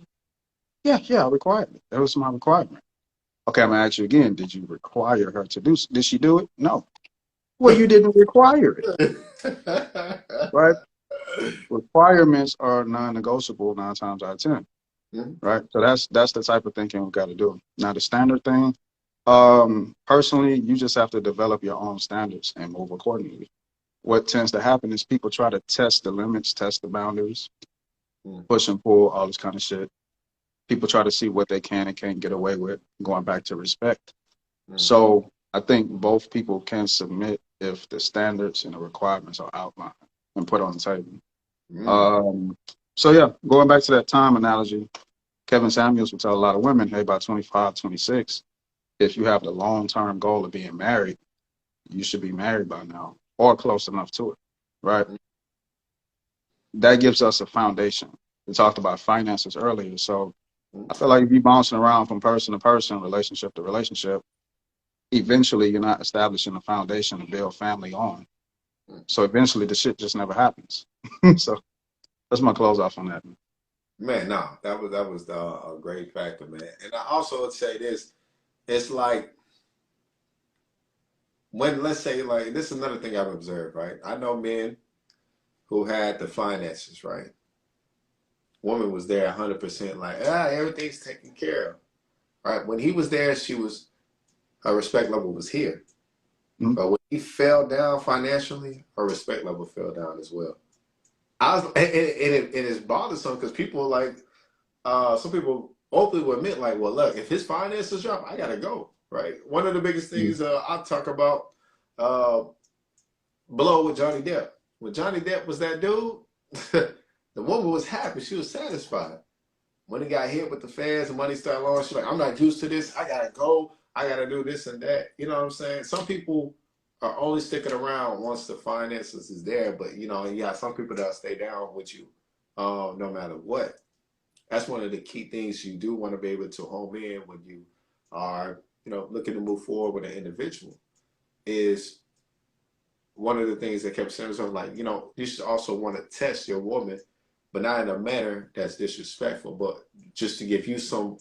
S2: Yeah, I required it. That was my requirement. Okay, I'm gonna ask you again. Did you require her to do? Did she do it? No. Well, you didn't require it, right? Requirements are non-negotiable 9 times out of 10, right? So that's the type of thinking we got to do. Now the standard thing, personally, you just have to develop your own standards and move accordingly. What tends to happen is people try to test the limits, test the boundaries, push and pull, all this kind of shit. People try to see what they can and can't get away with, going back to respect. So I think both people can submit if the standards and the requirements are outlined and put on the table. So yeah, going back to that time analogy, Kevin Samuels would tell a lot of women, hey, by 25, 26, if you have the long-term goal of being married, you should be married by now or close enough to it, right? That gives us a foundation. We talked about finances earlier. So I feel like if you're bouncing around from person to person, relationship to relationship, eventually you're not establishing a foundation to build family on. So eventually the shit just never happens. So that's my close off on that.
S1: Man, no, that was a great factor, man. And I also would say this: it's like when, let's say, like, this is another thing I've observed, right? I know men who had the finances, right? Woman was there 100%, like, everything's taken care of, right? When he was there, her respect level was here. But when he fell down financially, her respect level fell down as well. It is bothersome because people like, some people openly will admit, like, well, look, if his finances drop, I gotta go, right? One of the biggest things I talk about, Blow with Johnny Depp. When Johnny Depp was that dude, the woman was happy, she was satisfied. When he got hit with the feds and money started flowing, she's like, I'm not used to this. I gotta go. I gotta do this and that. You know what I'm saying? Some people are only sticking around once the finances is there, but you got some people that'll stay down with you, no matter what. That's one of the key things you do want to be able to home in when you are, looking to move forward with an individual. Is one of the things that kept saying, so like, you should also want to test your woman, but not in a manner that's disrespectful, but just to give you some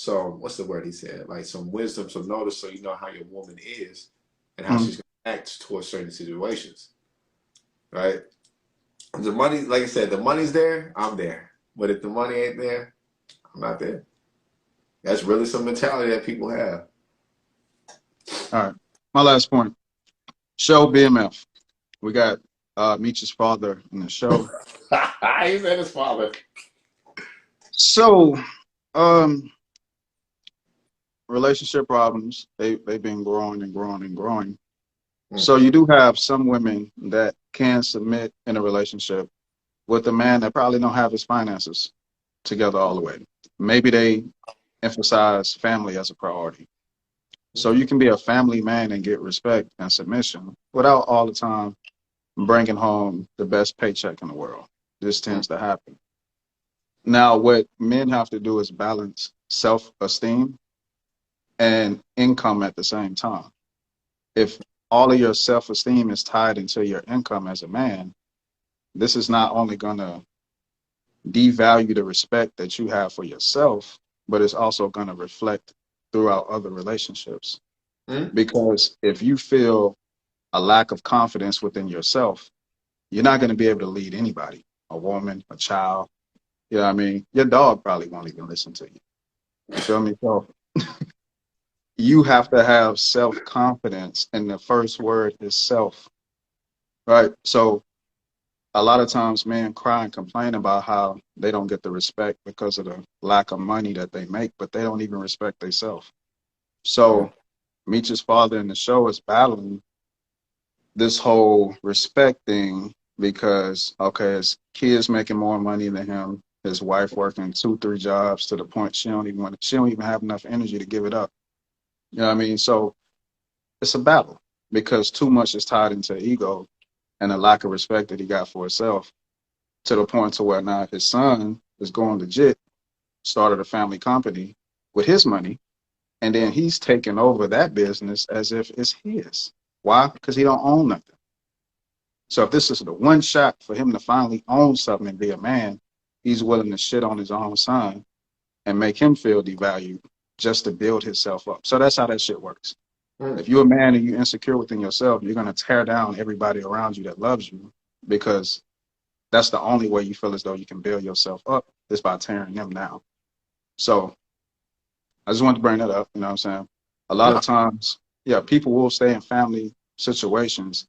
S1: what's the word he said? Like some wisdom, some notice, so you know how your woman is and how she's going to act towards certain situations, right? The money, like I said, the money's there, I'm there. But if the money ain't there, I'm not there. That's really some mentality that people have.
S2: All right. My last point. Show BMF. We got Meech's father in the show.
S1: He said his father.
S2: So, relationship problems, they've been growing and growing and growing.
S1: Mm.
S2: So you do have some women that can submit in a relationship with a man that probably don't have his finances together all the way. Maybe they emphasize family as a priority. So you can be a family man and get respect and submission without all the time bringing home the best paycheck in the world. This
S1: Mm.
S2: tends to happen. Now, what men have to do is balance self-esteem and income at the same time. If all of your self-esteem is tied into your income as a man, this is not only going to devalue the respect that you have for yourself, but it's also going to reflect throughout other relationships.
S1: Mm.
S2: Because if you feel a lack of confidence within yourself, you're not going to be able to lead anybody, a woman, a child. You know what I mean? Your dog probably won't even listen to you. You feel me? So you have to have self-confidence, and the first word is self, right? So a lot of times men cry and complain about how they don't get the respect because of the lack of money that they make, but they don't even respect themselves.
S1: Mm.
S2: So Meech's father in the show is battling this whole respect thing because, okay, his kids making more money than him, his wife working 2, 3 jobs to the point she don't even have enough energy to give it up. You know what I mean? So it's a battle because too much is tied into ego and a lack of respect that he got for himself, to the point to where now his son is going legit, started a family company with his money, and then he's taking over that business as if it's his. Why? Because he don't own nothing. So if this is the one shot for him to finally own something and be a man, he's willing to shit on his own son and make him feel devalued just to build himself up. So that's how that shit works.
S1: Mm.
S2: If you're a man and you're insecure within yourself, you're going to tear down everybody around you that loves you, because that's the only way you feel as though you can build yourself up, is by tearing them down. So I just wanted to bring that up. You know what I'm saying? A lot
S1: No.
S2: of times, yeah, people will stay in family situations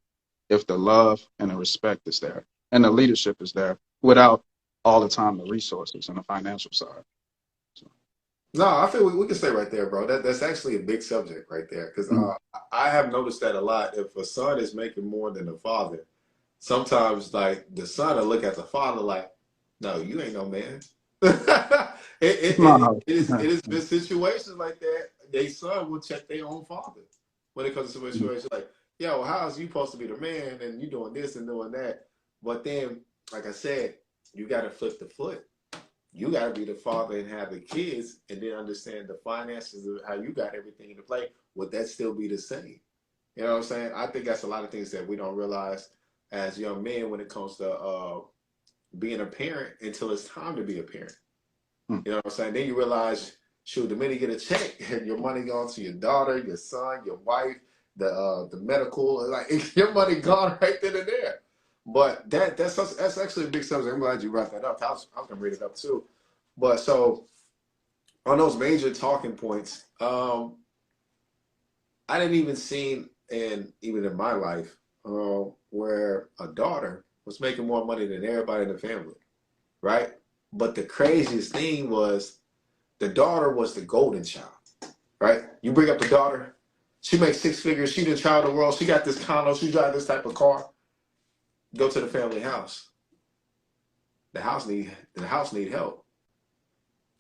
S2: if the love and the respect is there and the leadership is there, without all the time the resources and the financial side. So,
S1: No, I feel we can stay right there, bro. That's actually a big subject right there because
S2: mhm.
S1: I have noticed that a lot. If a son is making more than the father, sometimes like the son will look at the father like, "No, you ain't no man."
S2: No.
S1: It has been situations like that. They son will check their own father when it comes to situations like, "Yo, how's you supposed to be the man and you doing this and doing that?" But then, like I said, you got to flip the foot. You got to be the father and have the kids, and then understand the finances of how you got everything into play. Would that still be the same? You know what I'm saying? I think that's a lot of things that we don't realize as young men when it comes to being a parent until it's time to be a parent. You know what I'm saying? Then you realize, shoot, the minute you get a check, your money going to your daughter, your son, your wife, the medical, like your money gone right then and there. But that's actually a big subject. I'm glad you brought that up. I was gonna read it up too. But so on those major talking points, I didn't even see even in my life where a daughter was making more money than everybody in the family, right? But the craziest thing was the daughter was the golden child, right? You bring up the daughter, she makes 6 figures, she the child of the world, she got this condo, she drive this type of car. Go to the family house. The house need help.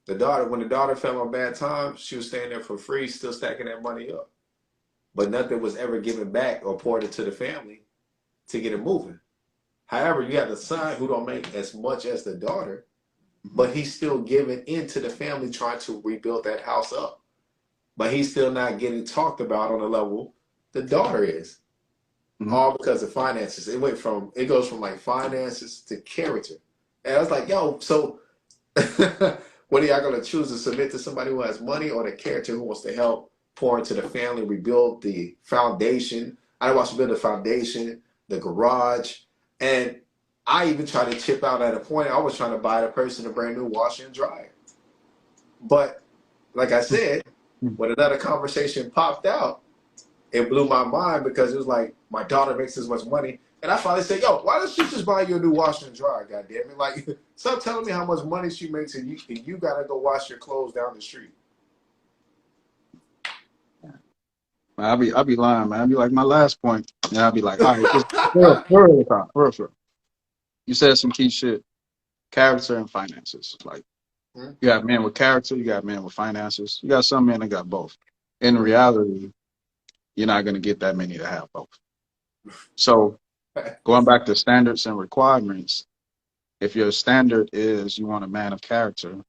S1: When the daughter fell on bad times, she was staying there for free, still stacking that money up. But nothing was ever given back or poured into the family to get it moving. However, you have the son who don't make as much as the daughter, but he's still giving into the family trying to rebuild that house up. But he's still not getting talked about on the level the daughter is.
S2: Mhm.
S1: All because of finances. It goes from like finances to character. And I was like, yo, so what are y'all gonna choose to submit to somebody who has money or the character who wants to help pour into the family, rebuild the foundation? I watched to build the foundation, the garage, and I even tried to chip out at a point. I was trying to buy the person a brand new washer and dryer. But like I said, when another conversation popped out, it blew my mind because it was like my daughter makes this much money. And I finally said, yo, why does she just buy you a new washer and dryer, goddamn it? Like, stop telling me how much money she makes and you gotta go wash your clothes down the street.
S2: I be lying, man. I be like, my last point. And I'll be like, all right, just for real. You said some key shit. Character and finances. Like,
S1: Mhm.
S2: you got men with character, you got men with finances. You got some men that got both. In reality, you're not gonna get that many to have both. So going back to standards and requirements, if your standard is you want a man of character,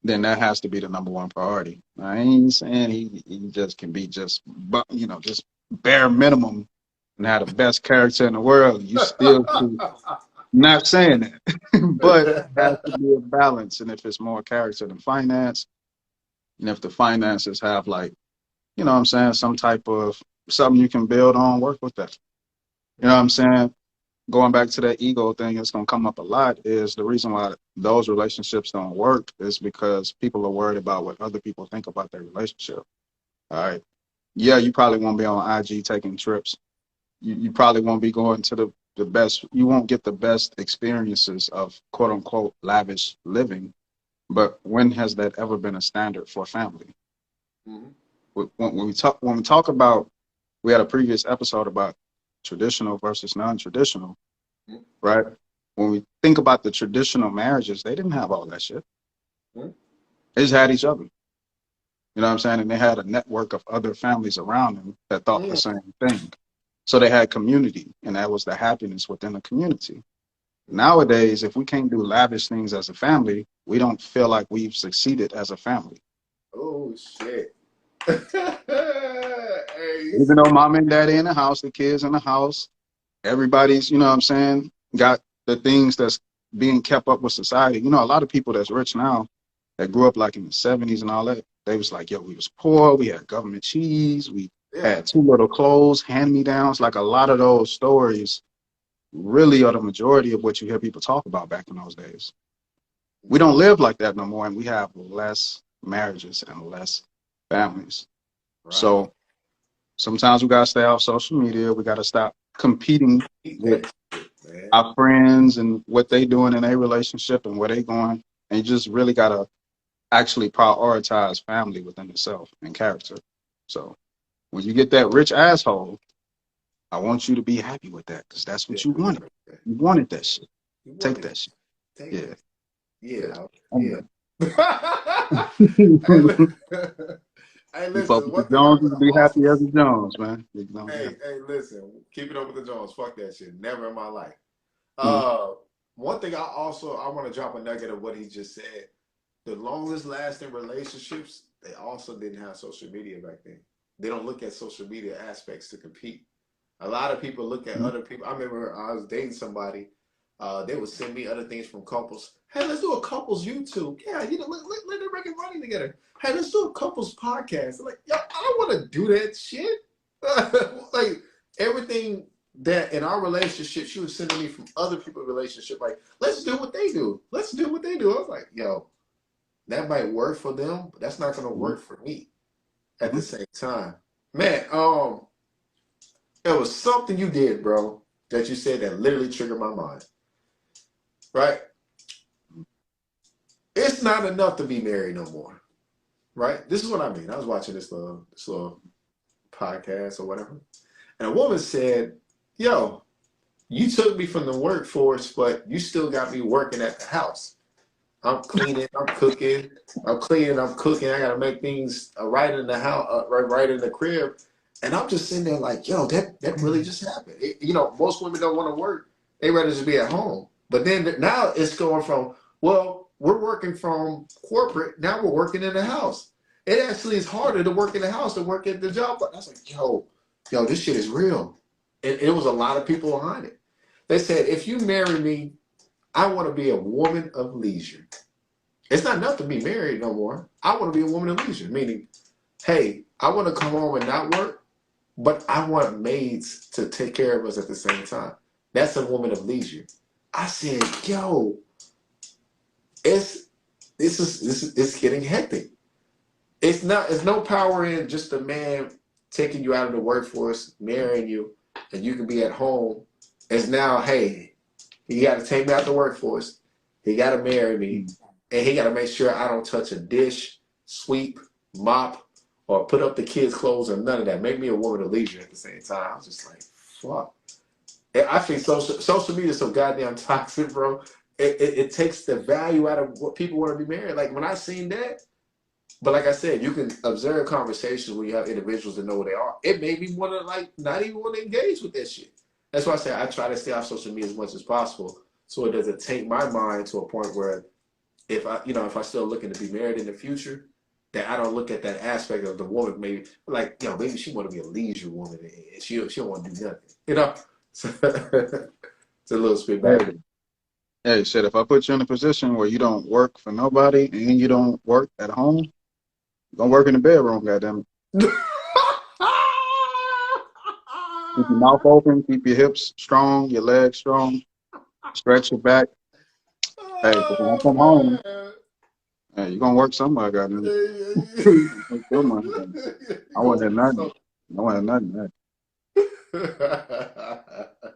S2: then that has to be the number one priority. I ain't saying he just can be just, just bare minimum and have the best character in the world. You still not saying that, but it has to be a balance. And if it's more character than finance, and if the finances have like, what I'm saying, some type of something you can build on, work with that. You know what I'm saying? Going back to that ego thing, it's going to come up a lot. Is the reason why those relationships don't work is because people are worried about what other people think about their relationship. All right. Yeah, you probably won't be on IG taking trips. You probably won't be going to the best, you won't get the best experiences of quote unquote lavish living. But when has that ever been a standard for a family?
S1: Mhm.
S2: When we talk about, we had a previous episode about traditional versus non-traditional,
S1: Mhm.
S2: right? When we think about the traditional marriages, they didn't have all that shit.
S1: Mhm.
S2: They just had each other. You know what I'm saying? And they had a network of other families around them that thought the
S1: Mhm.
S2: same thing. So they had community, and that was the happiness within the community. Nowadays, if we can't do lavish things as a family, we don't feel like we've succeeded as a family.
S1: Oh shit. Hey,
S2: Even though mom and daddy in the house, the kids in the house, everybody's, you know what I'm saying, got the things that's being kept up with society. You know, a lot of people that's rich now that grew up like in the 70s and all that, they was like, yo, we was poor, we had government cheese, we
S1: yeah.
S2: had too little clothes, hand-me-downs. Like a lot of those stories really are the majority of what you hear people talk about back in those days. We don't live like that no more, and we have less marriages and less families.
S1: Right.
S2: So sometimes we gotta stay off social media. We gotta stop competing
S1: Eat
S2: with
S1: that shit, man.
S2: our friends and what they doing in their relationship and where they going. And you just really gotta actually prioritize family within itself and character. So when you get that rich asshole, I want you to be happy with that because that's
S1: Yeah,
S2: what you
S1: we
S2: wanted.
S1: want that.
S2: You wanted that shit.
S1: You
S2: Take
S1: want it.
S2: that shit.
S1: Take
S2: Yeah.
S1: that. Yeah,
S2: Yeah.
S1: yeah.
S2: Anyway.
S1: Hey, hey,
S2: You fuck
S1: listen.
S2: with the
S1: One thing I'm
S2: Joneses,
S1: gonna
S2: be
S1: also
S2: happy as a Jones, man. You know, yeah.
S1: hey, listen. Keep it up with the Jones. Fuck that shit. Never in my life.
S2: Mhm.
S1: Uh, one thing I want to drop a nugget of what he just said. The longest lasting relationships, they also didn't have social media back then. They don't look at social media aspects to compete. A lot of people look at
S2: Mhm.
S1: other people. I remember I was dating somebody. They would send me other things from couples. Hey, let's do a couples YouTube. Yeah, let them make money together. Hey, let's do a couples podcast. I'm like, yo, I don't want to do that shit. Like everything that in our relationship, she was sending me from other people's relationship. Like, let's do what they do. Let's do what they do. I was like, yo, that might work for them, but that's not gonna
S2: Mhm.
S1: work for me at the
S2: Mhm.
S1: same time. Man, there was something you did, bro, that you said that literally triggered my mind. Right? It's not enough to be married no more. Right? This is what I mean. I was watching this little podcast or whatever, and a woman said, "Yo, you took me from the workforce, but you still got me working at the house. I'm cleaning, I'm cooking, I'm cleaning, I'm cooking. I gotta make things right in the house, right in the crib." And I'm just sitting there like, yo, that really just happened. Most women don't want to work; they rather just be at home. But then now it's going from, well, we're working from corporate, now we're working in the house. It actually is harder to work in the house than work at the job. But I was like, yo, this shit is real. And it was a lot of people behind it. They said, if you marry me, I want to be a woman of leisure. It's not enough to be married no more. I want to be a woman of leisure, meaning, hey, I want to come home and not work, but I want maids to take care of us at the same time. That's a woman of leisure. I said, yo, it's it's getting hectic. It's no power in just a man taking you out of the workforce, marrying you, and you can be at home. It's now, hey, he got to take me out the workforce. He got to marry me, and he got to make sure I don't touch a dish, sweep, mop, or put up the kids' clothes or none of that. Make me a woman of leisure at the same time. I was just like, fuck. And I think social media is so goddamn toxic, bro. It takes the value out of what people want to be married. Like when I seen that, but like I said, you can observe conversations where you have individuals that know who they are. It made me want to like not even want to engage with that shit. That's why I say I try to stay off social media as much as possible, so it doesn't take my mind to a point where if I still looking to be married in the future, that I don't look at that aspect of the woman. Maybe like maybe she want to be a leisure woman and she don't want to do nothing. So, it's a little spit back.
S2: Hey, shit, if I put you in a position where you don't work for nobody and you don't work at home, don't work in the bedroom, goddamn it. Keep your mouth open, keep your hips strong, your legs strong, stretch your back. Hey, but when I come home, hey, you're gonna work somewhere, goddamn it. Make your money, I want that nothing. I want nothing.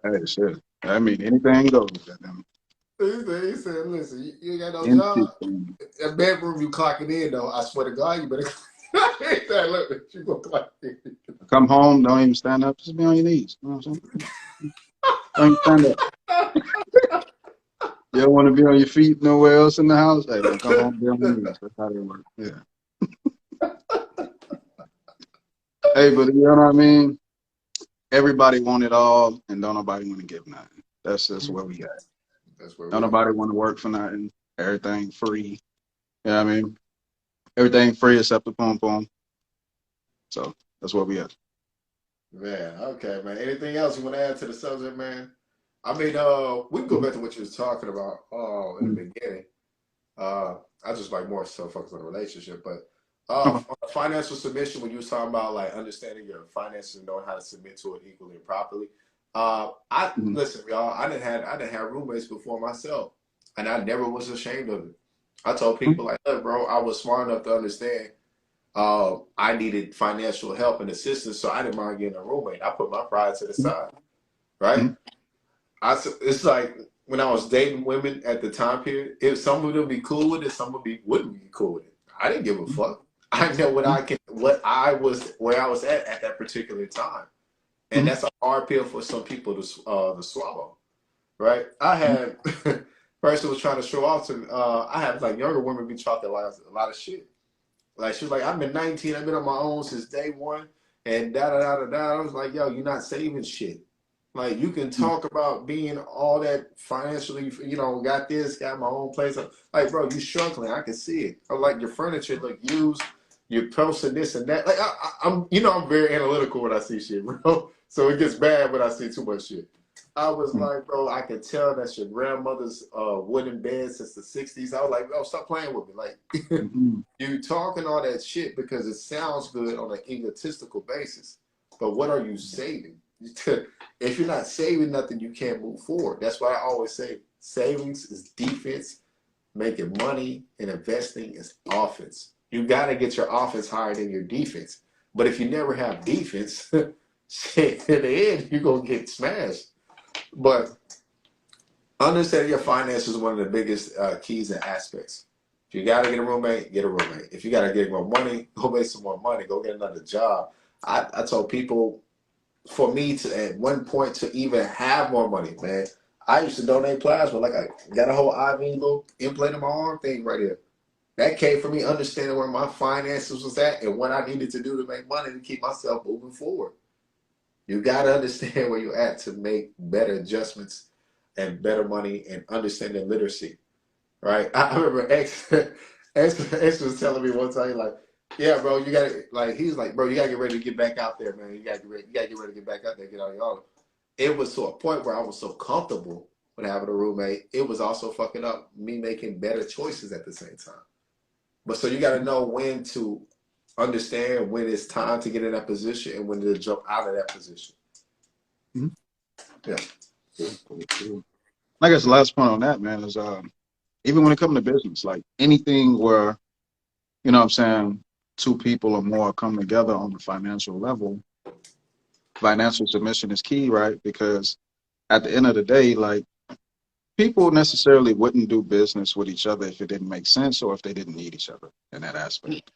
S2: Hey, shit. I mean, anything goes, goddamn
S1: it. He said, listen, you ain't got no job.
S2: it.
S1: That bedroom you clocking in though, I swear to God, you better he said, look, you gonna clock in.
S2: Come home, don't even stand up, just be on your knees. You know what I'm saying? Don't even stand up. You don't want to be on your feet nowhere else in the house? Hey, man, come home, be on your knees. That's how they work. Yeah. Hey, but you know what I mean? Everybody want it all, and don't nobody want to give nothing. That's where we at.
S1: That's where
S2: Don't nobody want to work for nothing. Everything free. You know what I mean? Everything free except the pom pom. So that's where we at.
S1: Man, okay, man. Anything else you want to add to the subject, man? I mean, we can go back to what you was talking about in the beginning. I just like more so focus on the relationship, but financial submission, when you was talking about like understanding your finances and knowing how to submit to it equally and properly. Listen, y'all, I didn't have roommates before myself, and I never was ashamed of it. I told people like, look, bro, I was smart enough to understand I needed financial help and assistance, so I didn't mind getting a roommate. I put my pride to the side, right? It's like when I was dating women at the time period, if some of them be cool with it, some of them wouldn't be cool with it. I didn't give a fuck. I know where I was at that particular time, and that's a hard pill for some people to swallow, right? I had person was trying to show off to me. I have like younger women be talking a lot of shit. Like she was like, I've been 19, I've been on my own since day one, and da da da da da. I was like, yo, you're not saving shit. Like you can talk about being all that financially, got this, got my own place. Like, bro, you struggling. I can see it. I'm like your furniture look used. You're posting this and that. Like I'm very analytical when I see shit, bro. So it gets bad when I see too much shit. I was like, bro, I could tell that's your grandmother's wooden bed since the 60s. I was like, oh, stop playing with me. Like, you talking all that shit because it sounds good on an egotistical basis. But what are you saving? If you're not saving nothing, you can't move forward. That's why I always say savings is defense, making money and investing is offense. You got to get your offense higher than your defense. But if you never have defense, shit, in the end, you're going to get smashed. But understanding your finances is one of the biggest keys and aspects. If you got to get a roommate, get a roommate. If you got to get more money, go make some more money. Go get another job. I told people, for me to at one point to even have more money, man, I used to donate plasma. Like I got a whole IV little implant in my arm thing right here. That came from me understanding where my finances was at and what I needed to do to make money to keep myself moving forward. You got to understand where you're at to make better adjustments and better money and understanding literacy, right? I remember X was telling me one time, like, yeah, bro, you got to, like, he's like, bro, you got to get ready to get back out there, man. You got to get ready to get back out there, get out of your own. It was to a point where I was so comfortable with having a roommate, it was also fucking up me making better choices at the same time. But so you got to know when to understand when it's time to get in that position and when to jump out of that position. Yeah.
S2: I guess the last point on that, man, is even when it comes to business, like anything where, you know what I'm saying, two people or more come together on the financial level, financial submission is key, right? Because at the end of the day, like, people necessarily wouldn't do business with each other if it didn't make sense or if they didn't need each other in that aspect.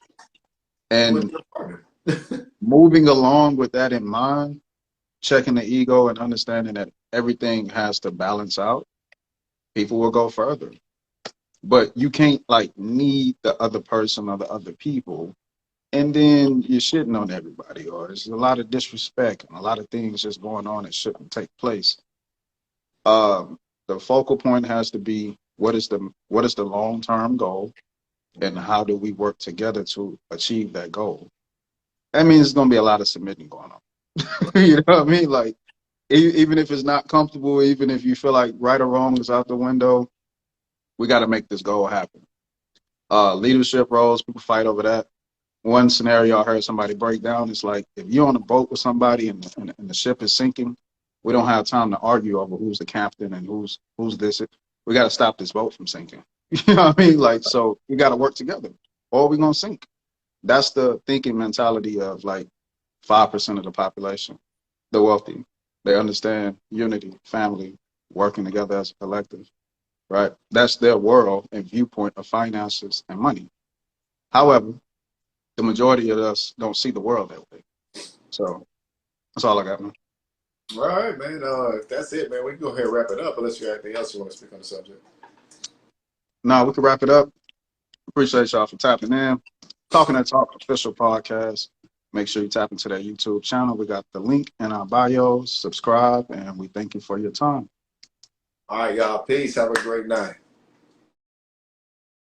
S2: And Moving along with that in mind, checking the ego and understanding that everything has to balance out, people will go further. But you can't like need the other person or the other people, and then you're shitting on everybody, or there's a lot of disrespect and a lot of things just going on that shouldn't take place. Um, the focal point has to be what is the long term goal, and how do we work together to achieve that goal. That means there's gonna be a lot of submitting going on. You know what I mean? Like even if it's not comfortable, even if you feel like right or wrong is out the window, we got to make this goal happen. Leadership roles, people fight over that. One scenario I heard somebody break down is like if you're on a boat with somebody and the ship is sinking, we don't have time to argue over who's the captain and who's this. We got to stop this boat from sinking. You know what I mean? Like, so we got to work together, or we're gonna sink. That's the thinking mentality of like 5% of the population, the wealthy. They understand unity, family, working together as a collective, right? That's their world and viewpoint of finances and money. However, the majority of us don't see the world that way. So that's all I got, man.
S1: All right, man. If that's it, man, we can go ahead and wrap it up unless you have anything else you want to speak on the subject.
S2: No, we can wrap it up. Appreciate y'all for tapping in. Talking That Talk official podcast. Make sure you tap into that YouTube channel. We got the link in our bios. Subscribe, and we thank you for your time.
S1: All right, y'all. Peace. Have a great night.